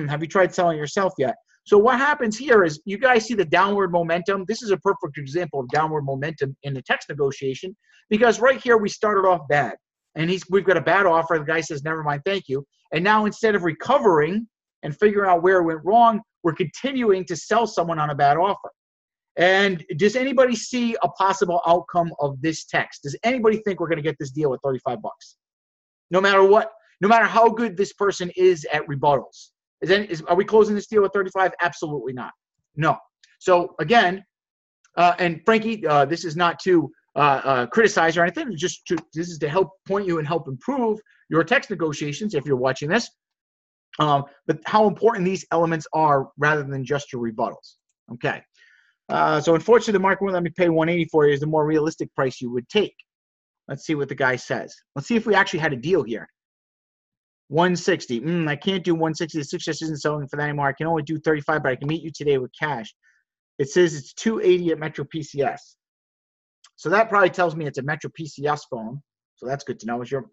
Have you tried selling yourself yet? So what happens here is you guys see the downward momentum. This is a perfect example of downward momentum in the text negotiation because right here we started off bad. And we've got a bad offer. The guy says, never mind, thank you. And now instead of recovering and figuring out where it went wrong, we're continuing to sell someone on a bad offer. And does anybody see a possible outcome of this text? Does anybody think we're going to get this deal at 35 bucks? No matter what, no matter how good this person is at rebuttals. Are we closing this deal at 35? Absolutely not. No. So again, and Frankie, this is not to criticize or anything. This is to help point you and help improve your text negotiations if you're watching this. But how important these elements are rather than just your rebuttals. Okay. So unfortunately, the market won't let me pay 180 for you is the more realistic price you would take. Let's see what the guy says. Let's see if we actually had a deal here. 160. I can't do 160. The 6 just isn't selling for that anymore. I can only do 35, but I can meet you today with cash. It says it's 280 at Metro PCS. So that probably tells me it's a Metro PCS phone. So that's good to know. Is your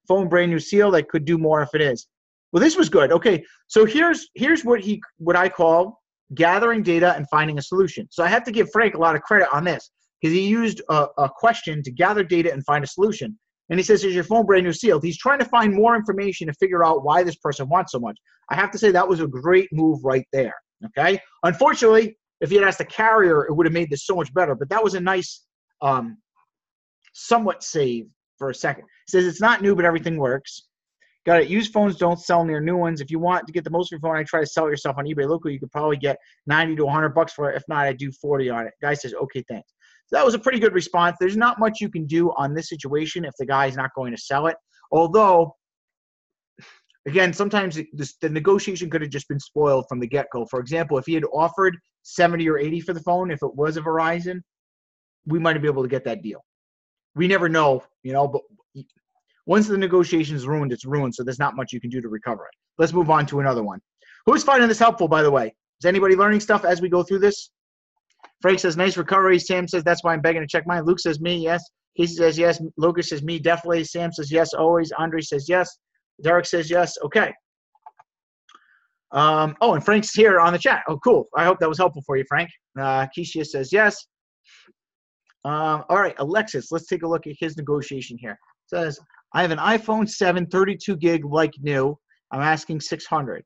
phone brand new seal? That could do more if it is. Well, this was good. Okay, so here's what I call gathering data and finding a solution. So I have to give Frank a lot of credit on this because he used a question to gather data and find a solution. And he says, is your phone brand new sealed? He's trying to find more information to figure out why this person wants so much. I have to say that was a great move right there, okay? Unfortunately, if he had asked the carrier, it would have made this so much better. But that was a nice somewhat save for a second. He says, it's not new, but everything works. Got it. Used phones don't sell near new ones. If you want to get the most of your phone, I try to sell it yourself on eBay local. You could probably get 90 to 100 bucks for it. If not, I do 40 on it. Guy says, okay, thanks. So that was a pretty good response. There's not much you can do on this situation if the guy's not going to sell it. Although, again, sometimes the negotiation could have just been spoiled from the get-go. For example, if he had offered 70 or 80 for the phone, if it was a Verizon, we might have been able to get that deal. We never know, but once the negotiation is ruined, it's ruined, so there's not much you can do to recover it. Let's move on to another one. Who's finding this helpful, by the way? Is anybody learning stuff as we go through this? Frank says, nice recovery. Sam says, that's why I'm begging to check mine. Luke says, me, yes. Casey says, yes. Lucas says, me, definitely. Sam says, yes, always. Andre says, yes. Derek says, yes. Okay. Oh, and Frank's here on the chat. Oh, cool. I hope that was helpful for you, Frank. Keisha says, yes. All right, Alexis, let's take a look at his negotiation here. It says, I have an iPhone 7, 32 gig like new. I'm asking 600.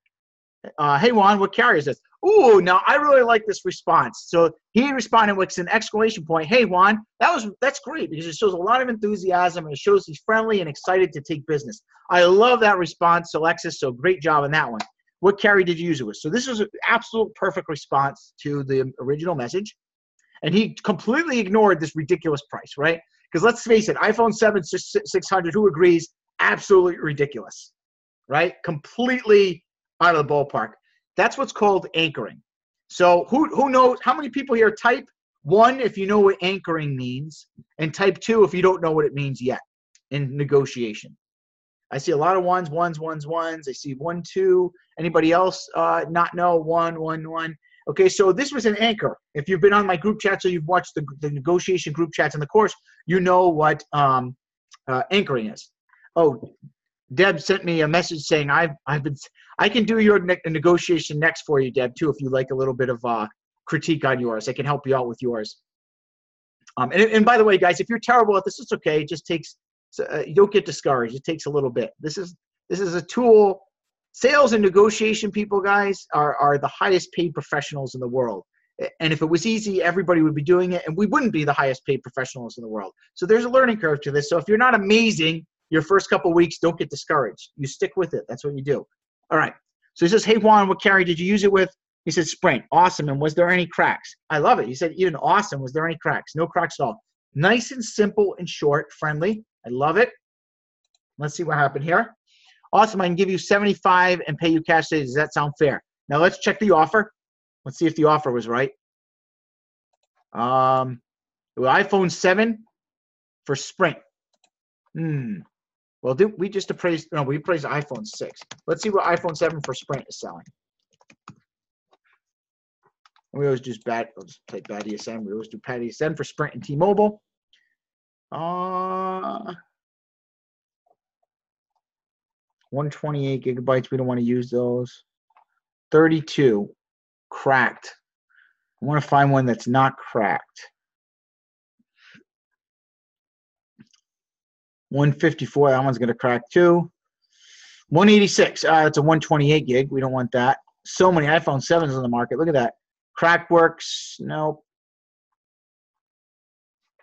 Hey, Juan, what carrier is this? Ooh, now I really like this response. So he responded with an exclamation point. Hey, Juan, that's great because it shows a lot of enthusiasm and it shows he's friendly and excited to take business. I love that response, Alexis, so great job on that one. What carrier did you use it with? So this was an absolute perfect response to the original message. And he completely ignored this ridiculous price, right? Because let's face it, iPhone 7 600, who agrees? Absolutely ridiculous, right? Completely out of the ballpark. That's what's called anchoring. So who knows? How many people here type 1 if you know what anchoring means, and type 2 if you don't know what it means yet in negotiation? I see a lot of ones. I see 1, 2. Anybody else not know? 1. Okay, so this was an anchor. If you've been on my group chats or you've watched the negotiation group chats in the course, you know what anchoring is. Oh, Deb sent me a message saying I can do your negotiation next for you, Deb, too, if you like a little bit of critique on yours. I can help you out with yours. And by the way, guys, if you're terrible at this, it's okay. It just takes you don't get discouraged. It takes a little bit. This is a tool. Sales and negotiation people, guys, are the highest paid professionals in the world. And if it was easy, everybody would be doing it, and we wouldn't be the highest paid professionals in the world. So there's a learning curve to this. So if you're not amazing your first couple of weeks, don't get discouraged. You stick with it. That's what you do. All right. So he says, hey, Juan, what carrier did you use it with? He said Sprint, awesome. And was there any cracks? I love it. He said even awesome. Was there any cracks? No cracks at all. Nice and simple and short, friendly. I love it. Let's see what happened here. Awesome. I can give you 75 and pay you cash today. Does that sound fair? Now let's check the offer. Let's see if the offer was right. iPhone 7 for Sprint. Well, we just appraised, no, we appraised iPhone 6. Let's see what iPhone 7 for Sprint is selling. We always do let's type bad ESN. We always do bad ESN for Sprint and T-Mobile. 128 gigabytes. We don't want to use those. 32. Cracked. I want to find one that's not cracked. 154. That one's going to crack too. 186. It's a 128 gig. We don't want that. So many iPhone 7s on the market. Look at that. Crack works. Nope.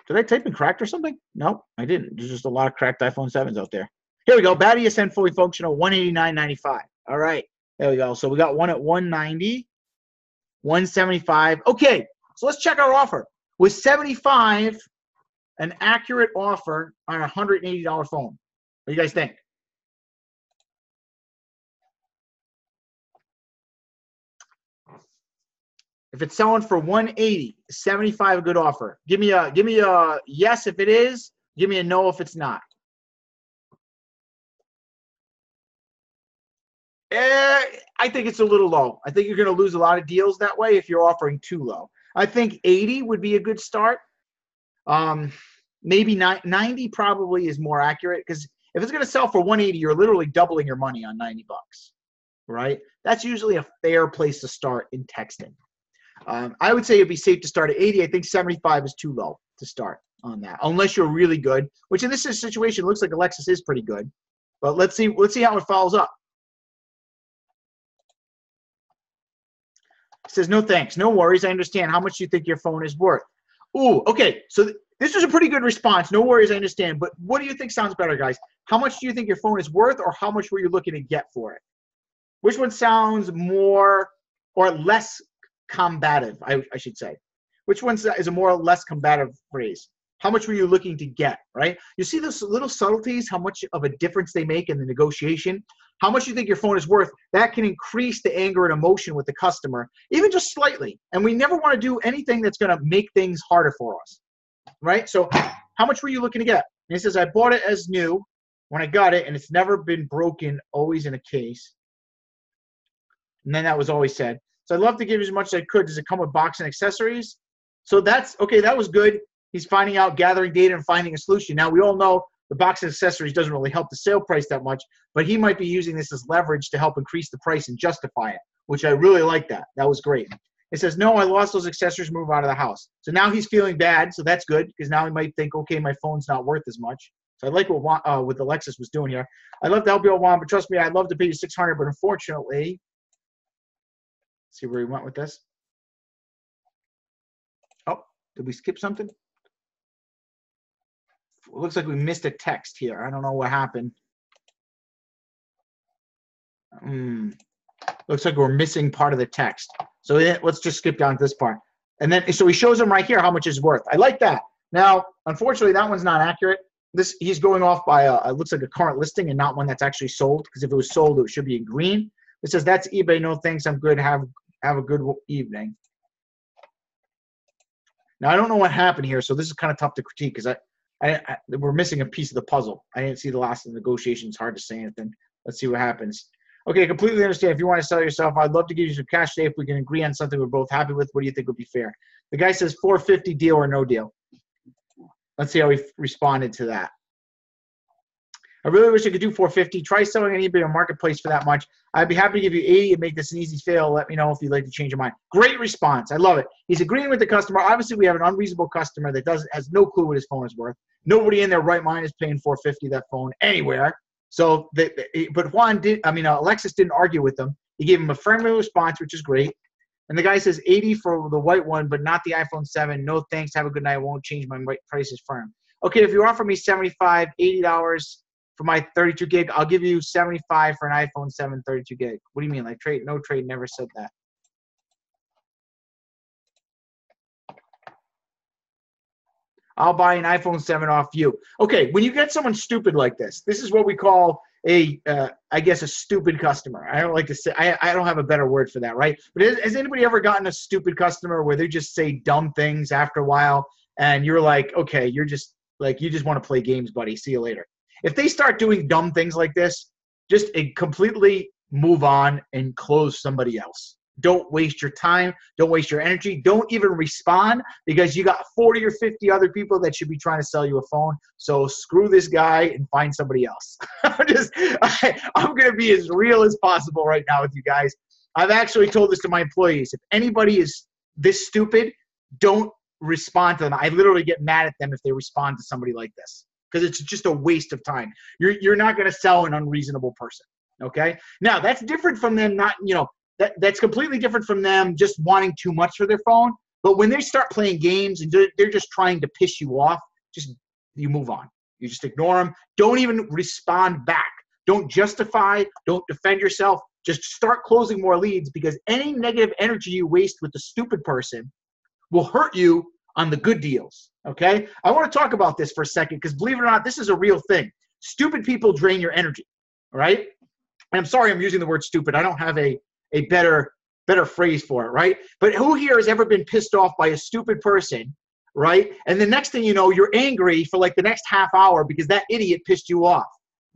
Did I type in cracked or something? Nope, I didn't. There's just a lot of cracked iPhone 7s out there. Here we go. Bad ESN fully functional, 189.95. All right. There we go. So we got one at 190, 175. Okay. So let's check our offer. Was 75 an accurate offer on a $180 phone? What do you guys think? If it's selling for 180, 75 a good offer. Give me a yes if it is. Give me a no if it's not. I think it's a little low. I think you're going to lose a lot of deals that way if you're offering too low. I think 80 would be a good start. Maybe 90 probably is more accurate, because if it's going to sell for 180, you're literally doubling your money on 90 bucks, right? That's usually a fair place to start in texting. I would say it'd be safe to start at 80. I think 75 is too low to start on that, unless you're really good, which in this situation looks like Alexis is pretty good. But let's see how it follows up. It says, no thanks, no worries. I understand. How much do you think your phone is worth? Ooh, okay. So this was a pretty good response. No worries, I understand. But what do you think sounds better, guys? How much do you think your phone is worth, or how much were you looking to get for it? Which one sounds more or less combative, I should say? Which one is a more or less combative phrase? How much were you looking to get, right? You see those little subtleties, how much of a difference they make in the negotiation? How much you think your phone is worth, that can increase the anger and emotion with the customer, even just slightly. And we never want to do anything that's going to make things harder for us, right? So how much were you looking to get? And he says, I bought it as new when I got it, and it's never been broken, always in a case. And then that was always said. So I'd love to give you as much as I could. Does it come with box and accessories? So that's, okay, that was good. He's finding out, gathering data, and finding a solution. Now, we all know the box and accessories doesn't really help the sale price that much, but he might be using this as leverage to help increase the price and justify it, which I really like that. That was great. It says, no, I lost those accessories, move out of the house. So now he's feeling bad, so that's good, because now he might think, okay, my phone's not worth as much. So I like what Alexis was doing here. I'd love to help you all, Juan, but trust me, I'd love to pay you $600, but unfortunately, let's see where he went with this. Oh, did we skip something? It looks like we missed a text here. I don't know what happened. Looks like we're missing part of the text. So let's just skip down to this part. And then, so he shows him right here how much it's worth. I like that. Now, unfortunately, that one's not accurate. He's going off by it looks like a current listing and not one that's actually sold, because if it was sold, it should be in green. It says, that's eBay. No thanks. I'm good. Have a good evening. Now, I don't know what happened here, so this is kind of tough to critique, because we're missing a piece of the puzzle. I didn't see the last of the negotiation. It's hard to say anything. Let's see what happens. Okay, I completely understand. If you want to sell yourself, I'd love to give you some cash today if we can agree on something we're both happy with. What do you think would be fair? The guy says $450, deal or no deal. Let's see how he responded to that. I really wish I could do $450. Try selling on eBay or Marketplace for that much. I'd be happy to give you $80 and make this an easy sale. Let me know if you'd like to change your mind. Great response. I love it. He's agreeing with the customer. Obviously, we have an unreasonable customer that has no clue what his phone is worth. Nobody in their right mind is paying $450 that phone anywhere. So, but Alexis didn't argue with them. He gave him a friendly response, which is great. And the guy says 80 for the white one, but not the iPhone 7. No thanks. Have a good night. I won't change my price is firm. Okay, if you offer me $75, $80 for my 32 gig, I'll give you $75 for an iPhone 7 32 gig. What do you mean? Like trade? No trade. Never said that. I'll buy an iPhone 7 off you. Okay, when you get someone stupid like this is what we call I guess a stupid customer. I don't like to say, I don't have a better word for that, right? But has anybody ever gotten a stupid customer where they just say dumb things after a while and you're like, okay, you're just like, you just want to play games, buddy. See you later. If they start doing dumb things like this, just completely move on and close somebody else. Don't waste your time. Don't waste your energy. Don't even respond because you got 40 or 50 other people that should be trying to sell you a phone. So screw this guy and find somebody else. I'm going to be as real as possible right now with you guys. I've actually told this to my employees. If anybody is this stupid, don't respond to them. I literally get mad at them if they respond to somebody like this because it's just a waste of time. You're not going to sell an unreasonable person. Okay. Now that's different from them not, that's completely different from them just wanting too much for their phone. But when they start playing games and they're just trying to piss you off, you move on. You just ignore them. Don't even respond back. Don't justify. Don't defend yourself. Just start closing more leads because any negative energy you waste with the stupid person will hurt you on the good deals. Okay? I want to talk about this for a second because believe it or not, this is a real thing. Stupid people drain your energy. All right? And I'm sorry I'm using the word stupid. I don't have a better phrase for it, right? But who here has ever been pissed off by a stupid person, right? And the next thing you know, you're angry for like the next half hour because that idiot pissed you off.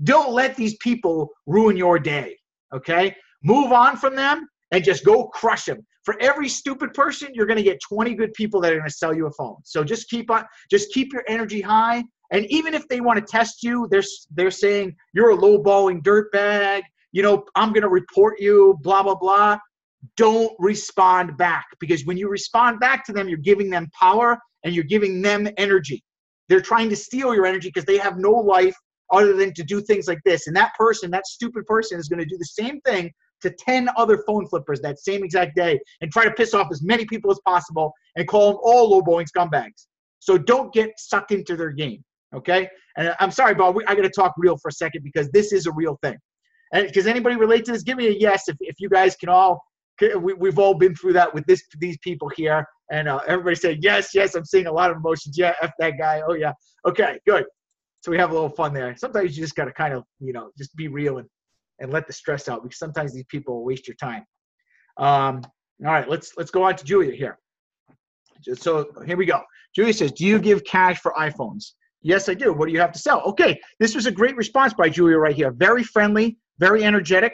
Don't let these people ruin your day, okay? Move on from them and just go crush them. For every stupid person, you're going to get 20 good people that are going to sell you a phone. So just keep your energy high. And even if they want to test you, they're saying you're a lowballing dirtbag. I'm going to report you, blah, blah, blah. Don't respond back because when you respond back to them, you're giving them power and you're giving them energy. They're trying to steal your energy because they have no life other than to do things like this. And that stupid person is going to do the same thing to 10 other phone flippers that same exact day and try to piss off as many people as possible and call them all low-blowing scumbags. So don't get sucked into their game, okay? And I'm sorry, Bob, I got to talk real for a second because this is a real thing. And does anybody relate to this? Give me a yes if you guys can all. We've all been through that with these people here, and everybody say yes, I'm seeing a lot of emotions. Yeah, F that guy. Oh yeah. Okay, good. So we have a little fun there. Sometimes you just got to kind of just be real and let the stress out because sometimes these people will waste your time. All right, let's go on to Julia here. So here we go. Julia says, "Do you give cash for iPhones?" Yes, I do. What do you have to sell? Okay, this was a great response by Julia right here. Very friendly. Very energetic.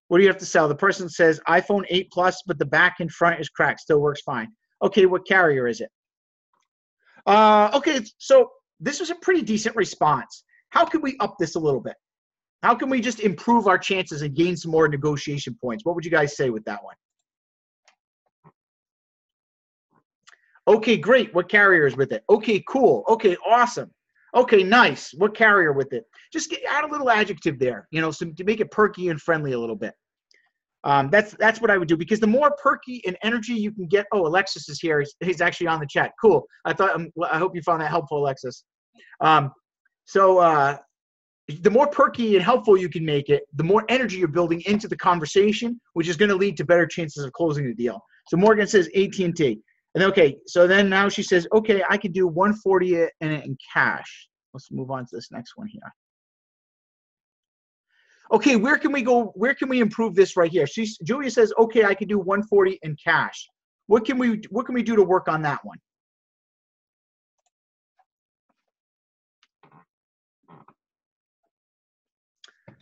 What do you have to sell? The person says iPhone 8 Plus, but the back and front is cracked. Still works fine. Okay, what carrier is it? Okay, so this was a pretty decent response. How can we up this a little bit? How can we just improve our chances and gain some more negotiation points? What would you guys say with that one? Okay, great. What carrier is with it? Okay, cool. Okay, awesome. Okay, nice. What carrier with it? Just add a little adjective there, to make it perky and friendly a little bit. That's what I would do because the more perky and energy you can get. Oh, Alexis is here. He's actually on the chat. Cool. I hope you found that helpful, Alexis. So the more perky and helpful you can make it, the more energy you're building into the conversation, which is going to lead to better chances of closing the deal. So Morgan says AT&T. And okay, so then now she says, okay, I can do 140 in cash. Let's move on to this next one here. Okay, where can we go? Where can we improve this right here? Julia says, okay, I can do 140 in cash. What can we do to work on that one?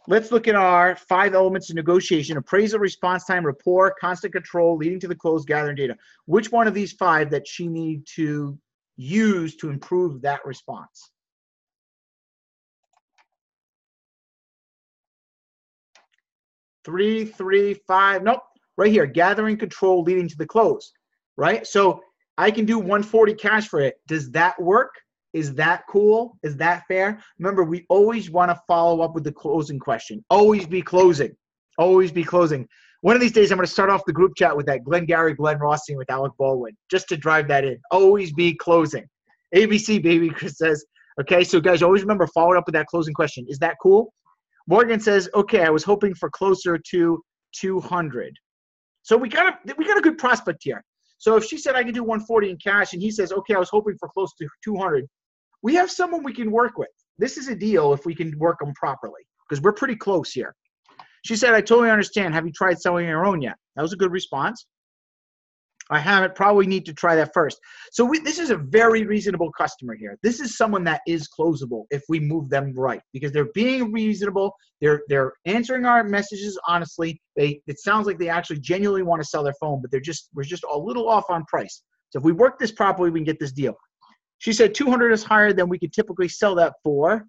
Let's look at our 5 elements of negotiation: appraisal, response time, rapport, constant control, leading to the close, gathering data. Which one of these 5 that she need to use to improve that response? Three, 5. Nope. Right here, gathering, control, leading to the close. Right? So I can do 140 cash for it. Does that work? Is that cool? Is that fair? Remember, we always want to follow up with the closing question. Always be closing. Always be closing. One of these days, I'm going to start off the group chat with that Glenn Rossi with Alec Baldwin, just to drive that in. Always be closing. ABC, baby, Chris says. Okay, so guys, always remember, follow up with that closing question. Is that cool? Morgan says, okay, I was hoping for closer to 200. So we got a good prospect here. So if she said I could do 140 in cash and he says, okay, I was hoping for close to 200, we have someone we can work with. This is a deal if we can work them properly because we're pretty close here. She said, I totally understand. Have you tried selling your own yet? That was a good response. I haven't. Probably need to try that first. So this is a very reasonable customer here. This is someone that is closable if we move them right because they're being reasonable. They're answering our messages honestly. It sounds like they actually genuinely want to sell their phone, but we're just a little off on price. So if we work this properly, we can get this deal. She said 200 is higher than we could typically sell that for.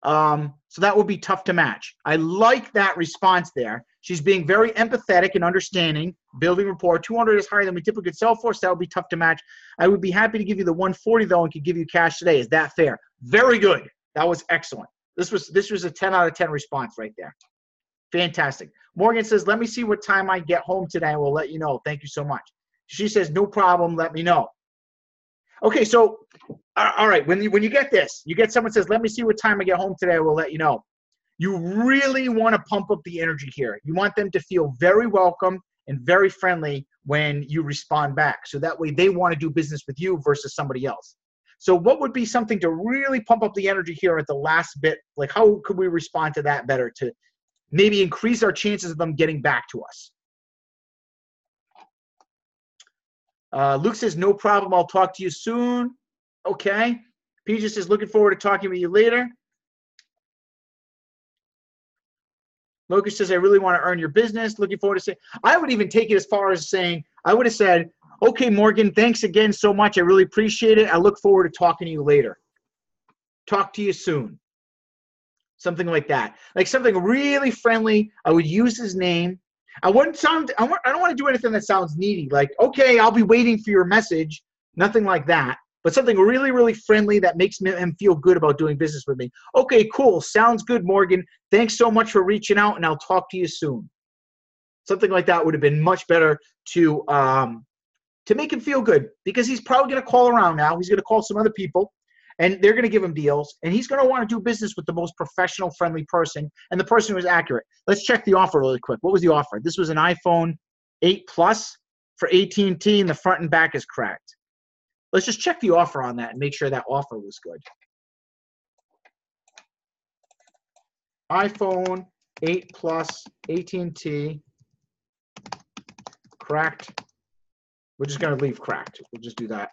So that would be tough to match. I like that response there. She's being very empathetic and understanding, building rapport. 200 is higher than we typically could sell for, so that would be tough to match. I would be happy to give you the 140 though and could give you cash today. Is that fair? Very good. That was excellent. This was a 10 out of 10 response right there. Fantastic. Morgan says, let me see what time I get home today and we'll let you know. Thank you so much. She says, no problem. Let me know. Okay, so all right, when you get this, you get someone says, let me see what time I get home today, I will let you know. You really want to pump up the energy here. You want them to feel very welcome and very friendly when you respond back. So that way they want to do business with you versus somebody else. So what would be something to really pump up the energy here at the last bit? Like how could we respond to that better to maybe increase our chances of them getting back to us? Luke says, no problem. I'll talk to you soon. Okay. PJ says, looking forward to talking with you later. Lucas says, I really want to earn your business. Looking forward to saying, I would even take it as far as saying, I would have said, okay, Morgan, thanks again so much. I really appreciate it. I look forward to talking to you later. Talk to you soon. Something like that. Like something really friendly. I would use his name. I don't want to do anything that sounds needy. Like, okay, I'll be waiting for your message. Nothing like that. But something really, really friendly that makes him feel good about doing business with me. Okay, cool. Sounds good, Morgan. Thanks so much for reaching out, and I'll talk to you soon. Something like that would have been much better to make him feel good because he's probably going to call around now. He's going to call some other people, and they're going to give him deals, and he's going to want to do business with the most professional, friendly person and the person who is accurate. Let's check the offer really quick. What was the offer? This was an iPhone 8 Plus for AT&T, and the front and back is cracked. Let's just check the offer on that and make sure that offer was good. iPhone 8 Plus, AT&T, cracked. We're just going to leave cracked. We'll just do that.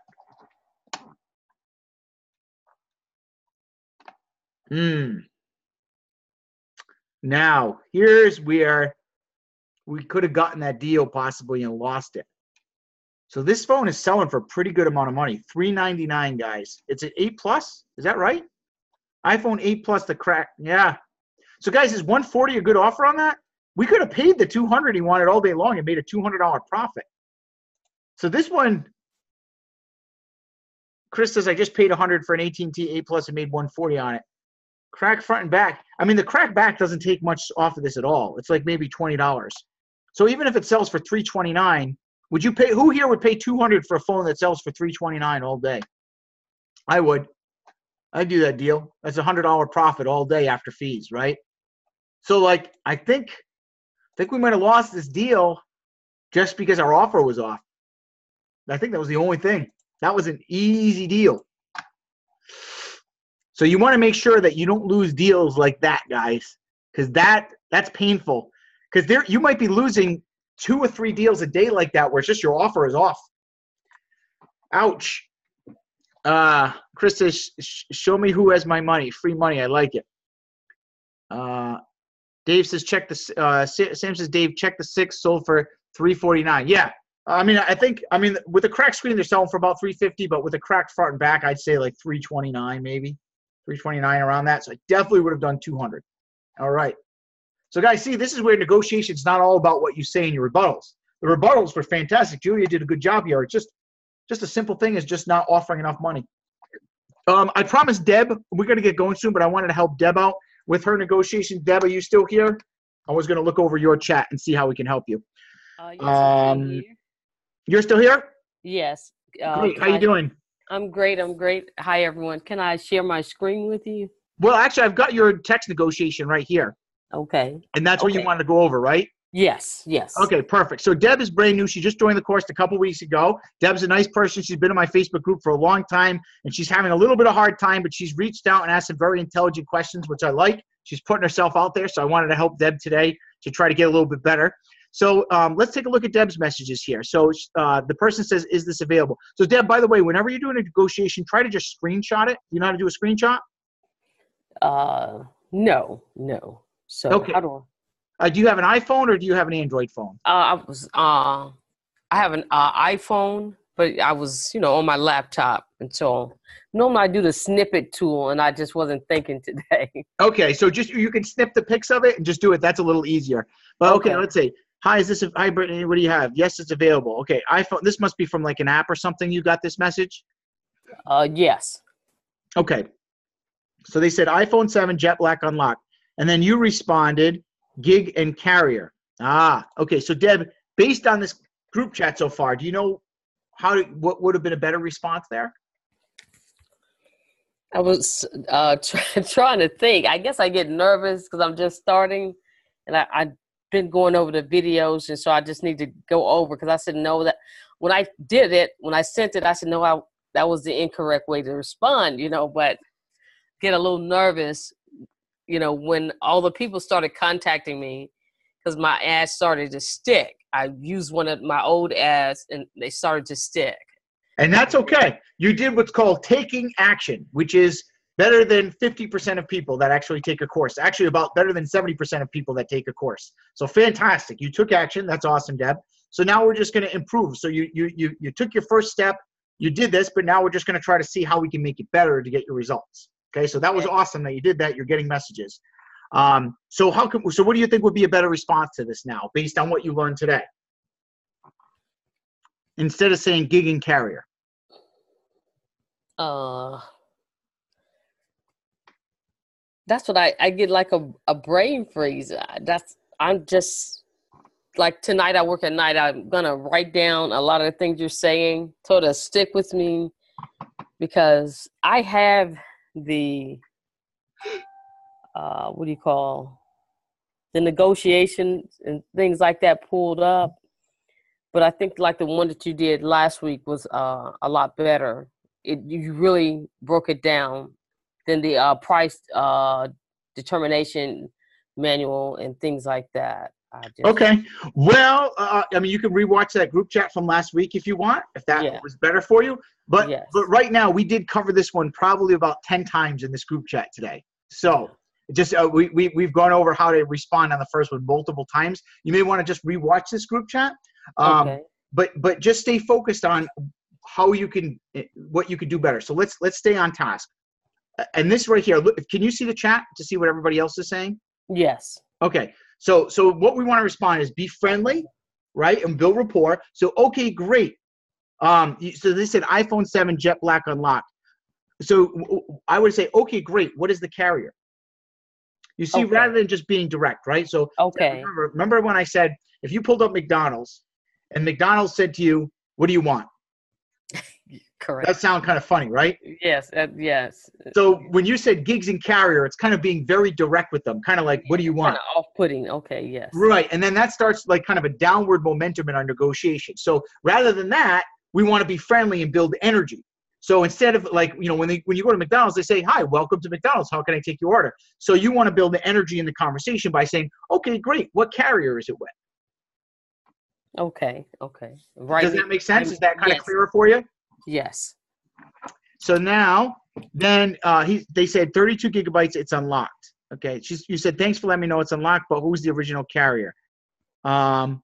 Now, here's where we could have gotten that deal possibly and lost it. So this phone is selling for a pretty good amount of money. $399, guys. It's an 8 Plus. Is that right? iPhone 8 Plus, the crack. Yeah. So, guys, is 140 a good offer on that? We could have paid the 200 he wanted all day long and made a $200 profit. So this one, Chris says, I just paid 100 for an AT&T 8 Plus and made 140 on it. Crack front and back. I mean, the crack back doesn't take much off of this at all. It's like maybe $20. So even if it sells for $329, would you pay? Who here would pay $200 for a phone that sells for $329 all day? I would. I'd do that deal. That's a $100 profit all day after fees, right? So, like, I think we might have lost this deal just because our offer was off. I think that was the only thing. That was an easy deal. So you want to make sure that you don't lose deals like that, guys, because that's painful. Because you might be losing 2 or 3 deals a day like that where it's just your offer is off. Ouch. Chris says, show me who has my money. Free money. I like it. Dave says, Sam says, Dave, check the 6 sold for $349. Yeah. I mean, with a cracked screen, they're selling for about $350, but with a cracked front and back, I'd say like $329 maybe. $329 around that. So I definitely would have done $200. All right. So guys, see, this is where negotiation's not all about what you say in your rebuttals. The rebuttals were fantastic. Julia did a good job here. It's just a simple thing is just not offering enough money. I promised Deb, we're going to get going soon, but I wanted to help Deb out with her negotiation. Deb, are you still here? I was going to look over your chat and see how we can help you. Yes, I'm here. You're still here? Yes. Great. How you doing? I'm great. Hi, everyone. Can I share my screen with you? Well, actually, I've got your text negotiation right here. Okay. And that's what you wanted to go over, right? Yes, yes. Okay, perfect. So Deb is brand new. She just joined the course a couple weeks ago. Deb's a nice person. She's been in my Facebook group for a long time, and she's having a little bit of hard time, but she's reached out and asked some very intelligent questions, which I like. She's putting herself out there, so I wanted to help Deb today to try to get a little bit better. So let's take a look at Deb's messages here. So the person says, is this available? So Deb, by the way, whenever you're doing a negotiation, try to just screenshot it. Do you know how to do a screenshot? No. So okay. How do do you have an iPhone or do you have an Android phone? I have an iPhone, but I was, on my laptop. And so normally I do the snippet tool, and I just wasn't thinking today. Okay, so just you can snip the pics of it and just do it. That's a little easier. But okay, let's see. Hi, is this? Hi, Brittany. What do you have? Yes, it's available. Okay, iPhone. This must be from like an app or something. You got this message? Yes. Okay. So they said iPhone 7 Jet Black unlocked, and then you responded gig and carrier. Okay. So Deb, based on this group chat so far, do you know what would have been a better response there? I was trying to think. I guess I get nervous because I'm just starting, and I've been going over the videos, and so I just need to go over because I said no. That when I did it, when I sent it, I said no. That was the incorrect way to respond, but get a little nervous, when all the people started contacting me because my ads started to stick. I used one of my old ads, and they started to stick. And that's okay. You did what's called taking action, which is better than 50% of people that actually take a course. Actually, about better than 70% of people that take a course. So fantastic. You took action. That's awesome, Deb. So now we're just going to improve. So you took your first step. You did this, but now we're just going to try to see how we can make it better to get your results. Okay, so that was awesome that you did that. You're getting messages. So what do you think would be a better response to this now, based on what you learned today? Instead of saying gig and carrier. That's what I get, like a brain freeze. I'm just like, tonight I work at night. I'm gonna write down a lot of the things you're saying so to stick with me, because I have the the negotiations and things like that pulled up, but I think like the one that you did last week was a lot better. You really broke it down than the price determination manual and things like that. Okay. Well, you can rewatch that group chat from last week if you want, if that was better for you. But right now, we did cover this one probably about 10 times in this group chat today. So just we've gone over how to respond on the first one multiple times. You may want to just rewatch this group chat. But just stay focused on what you can do better. So let's stay on task. And this right here, look, can you see the chat to see what everybody else is saying? Yes. Okay. So what we want to respond is be friendly, right? And build rapport. So, okay, great. So they said iPhone 7 Jet Black unlocked. So I would say, okay, great. What is the carrier? You see, rather than just being direct, right? So remember when I said, if you pulled up McDonald's and McDonald's said to you, what do you want? Correct. That sounds kind of funny, right? Yes. Yes. So when you said gigs and carrier, it's kind of being very direct with them, kind of like, what do you want? Kind of off-putting. Okay, yes. Right, and then that starts like kind of a downward momentum in our negotiation. So rather than that, we want to be friendly and build energy. So instead of like, when you go to McDonald's, they say, hi, welcome to McDonald's. How can I take your order? So you want to build the energy in the conversation by saying, okay, great. What carrier is it with? Okay. Right. Does that make sense? Is that kind of clearer for you? Yes. So now, then they said 32 gigabytes, it's unlocked. Okay. You said, thanks for letting me know it's unlocked, but who's the original carrier? So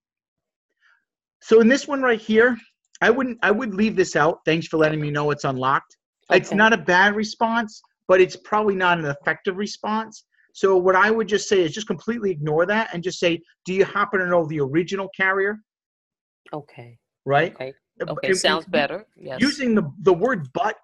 in this one right here, I would leave this out. Thanks for letting me know it's unlocked. Okay. It's not a bad response, but it's probably not an effective response. So what I would just say is just completely ignore that and just say, do you happen to know the original carrier? Okay. Right? Okay, sounds better. Yes. Using the word but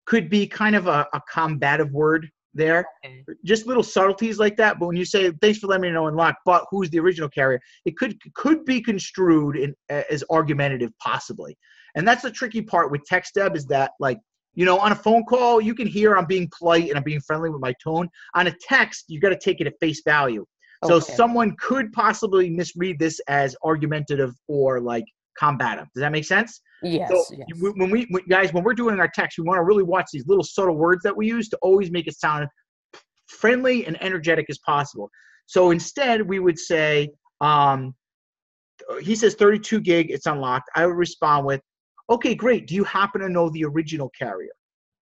could be kind of a combative word there. Okay. Just little subtleties like that. But when you say, thanks for letting me know unlocked, but who's the original carrier? It could be construed as argumentative possibly. And that's the tricky part with text, Deb, is that like, on a phone call, you can hear I'm being polite and I'm being friendly with my tone. On a text, you got to take it at face value. So Okay. someone could possibly misread this as argumentative or like combative. Does that make sense? So Yes, yes. when we're doing our text, we want to really watch these little subtle words that we use to always make it sound friendly and energetic as possible. So instead, we would say, he says 32 gig, it's unlocked. I would respond with, okay, great. Do you happen to know the original carrier?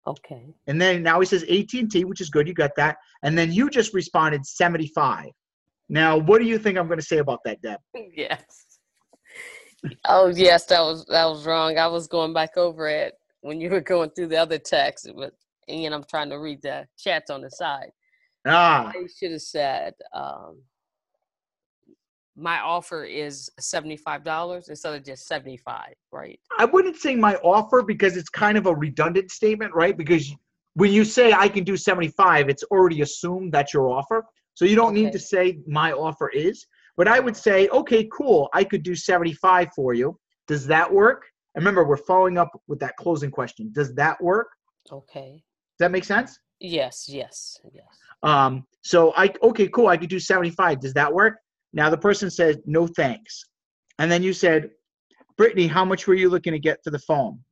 Okay. And then now he says AT&T, which is good. You got that. And then you just responded 75. Now, what do you think I'm going to say about that, Deb? Yes. Oh, yes, that was wrong. I was going back over it when you were going through the other text, but and I'm trying to read the chats on the side. Ah, I should have said, my offer is $75 instead of just 75, right? I wouldn't say my offer because it's kind of a redundant statement, right? Because when you say I can do 75, it's already assumed that's your offer. So you don't need Okay. to say my offer is. But I would say, okay, cool. I could do 75 for you. Does that work? And remember, we're following up with that closing question. Does that work? Okay. Does that make sense? Yes, yes, yes. Okay, cool. I could do 75. Does that work? Now the person said, no, thanks. And then you said, Brittany, how much were you looking to get for the phone?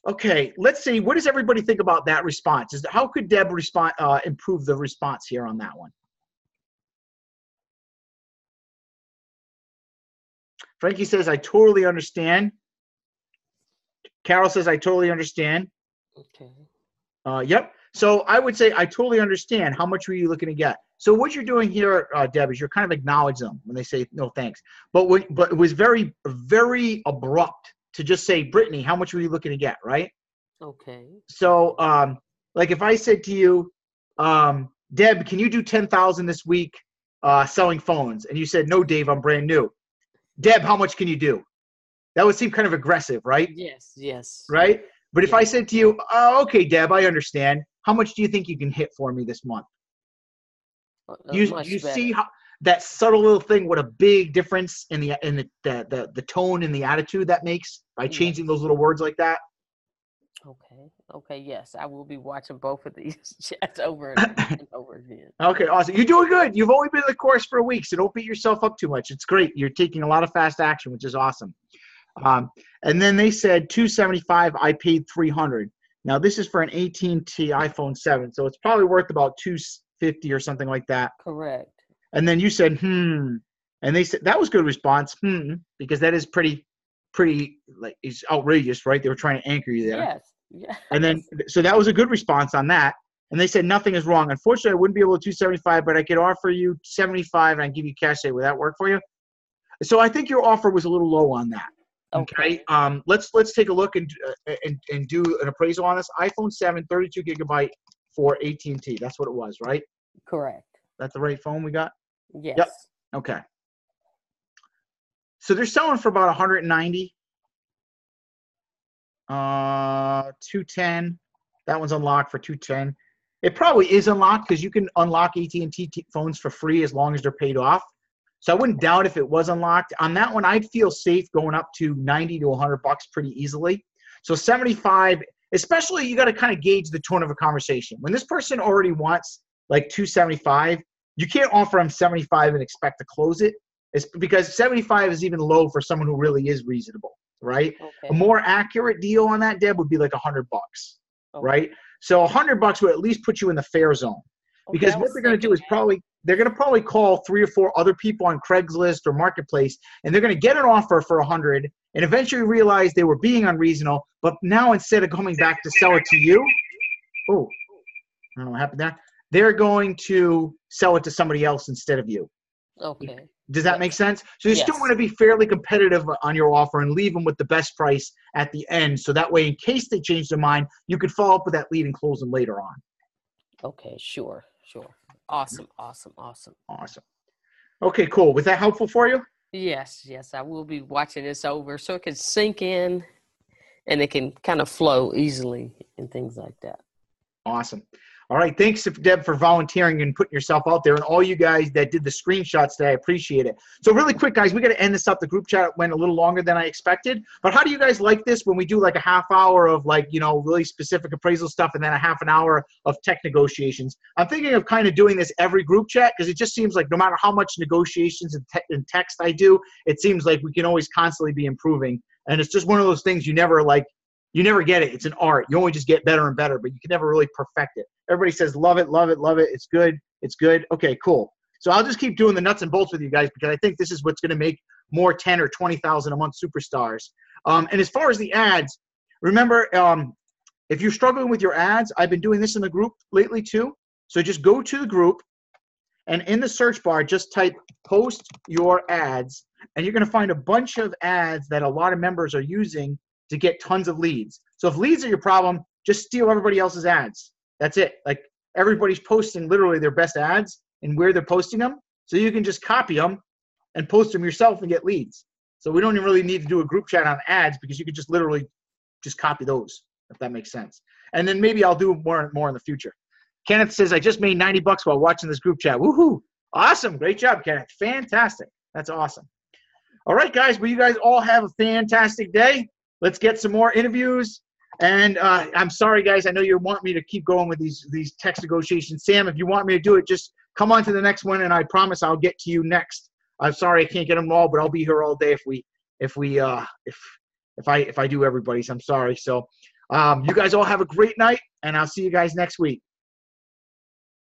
Okay, let's see. What does everybody think about that response? How could Deb improve the response here on that one? Frankie says, I totally understand. Carol says, I totally understand. Okay. Yep. So I would say, I totally understand. How much were you looking to get? So what you're doing here, Deb, is you're kind of acknowledging them when they say no thanks. But it was very, very abrupt to just say, Brittany, how much were you looking to get, right? Okay. So like if I said to you, Deb, can you do 10,000 this week selling phones? And you said, no, Dave, I'm brand new. Deb, how much can you do? That would seem kind of aggressive, right? Yes, yes. Right? But if Yes. I said to you, oh, okay, Deb, I understand. How much do you think you can hit for me this month? Do you see how that subtle little thing, what a big difference in the tone and the attitude that makes by changing those little words like that? Okay. Okay. Yes, I will be watching both of these chats over and over again. Okay, awesome. You're doing good. You've only been in the course for a week, so don't beat yourself up too much. It's great. You're taking a lot of fast action, which is awesome. And then they said 275. I paid 300. Now this is for an AT&T iPhone 7, so it's probably worth about 250 or something like that. Correct. And then you said and they said that was a good response. Because that is pretty like it's outrageous, right? They were trying to anchor you there. Yes. Yeah. And then, so that was a good response on that. And they said, nothing is wrong. Unfortunately, I wouldn't be able to do 75, but I could offer you 75 and I give you cash. Say, would that work for you? So I think your offer was a little low on that. Okay. Let's take a look and do an appraisal on this. iPhone 7, 32 gigabyte for AT&T. That's what it was, right? Correct. That's the right phone we got? Yes. Yep. Okay. So they're selling for about 190. 210. That one's unlocked for 210. It probably is unlocked because you can unlock AT&T phones for free as long as they're paid off. So I wouldn't doubt if it was unlocked. On that one, I'd feel safe going up to 90 to 100 bucks pretty easily. So 75, especially you got to kind of gauge the tone of a conversation. When this person already wants like 275, you can't offer them 75 and expect to close it. It's because 75 is even low for someone who really is reasonable, right? Okay. A more accurate deal on that, Deb, would be like 100 bucks, Okay. right? So 100 bucks would at least put you in the fair zone. Because what they're going to do is they're going to probably call 3 or 4 other people on Craigslist or Marketplace, and they're going to get an offer for 100 and eventually realize they were being unreasonable. But now instead of coming back to sell it to you, I don't know what happened there. They're going to sell it to somebody else instead of you. Okay. Does that make sense? So you still want to be fairly competitive on your offer and leave them with the best price at the end. So that way, in case they change their mind, you could follow up with that lead and close them later on. Okay, sure. Awesome. Okay, cool. Was that helpful for you? Yes, I will be watching this over so it can sink in and it can kind of flow easily and things like that. Awesome. All right. Thanks, Deb, for volunteering and putting yourself out there, and all you guys that did the screenshots today. I appreciate it. So really quick, guys, we got to end this up. The group chat went a little longer than I expected. But how do you guys like this when we do like a half hour of like, you know, really specific appraisal stuff and then a half an hour of tech negotiations? I'm thinking of kind of doing this every group chat because it just seems like no matter how much negotiations and text I do, it seems like we can always constantly be improving. And it's just one of those things you never get it. It's an art. You only just get better and better, but you can never really perfect it. Everybody says, love it, love it, love it. It's good. It's good. Okay, cool. So I'll just keep doing the nuts and bolts with you guys because I think this is what's going to make more 10 or 20,000 a month superstars. And as far as the ads, remember, if you're struggling with your ads, I've been doing this in the group lately too. So just go to the group and in the search bar, just type post your ads, and you're going to find a bunch of ads that a lot of members are using to get tons of leads. So if leads are your problem, just steal everybody else's ads. That's it. Like everybody's posting literally their best ads and where they're posting them. So you can just copy them and post them yourself and get leads. So we don't even really need to do a group chat on ads because you can just literally just copy those, if that makes sense. And then maybe I'll do more in the future. Kenneth says, I just made 90 bucks while watching this group chat. Woohoo. Awesome. Great job, Kenneth. Fantastic. That's awesome. All right, guys. Well, you guys all have a fantastic day. Let's get some more interviews. And I'm sorry, guys. I know you want me to keep going with these text negotiations. Sam, if you want me to do it, just come on to the next one, and I promise I'll get to you next. I'm sorry I can't get them all, but I'll be here all day if I do everybody's. I'm sorry. So you guys all have a great night, and I'll see you guys next week.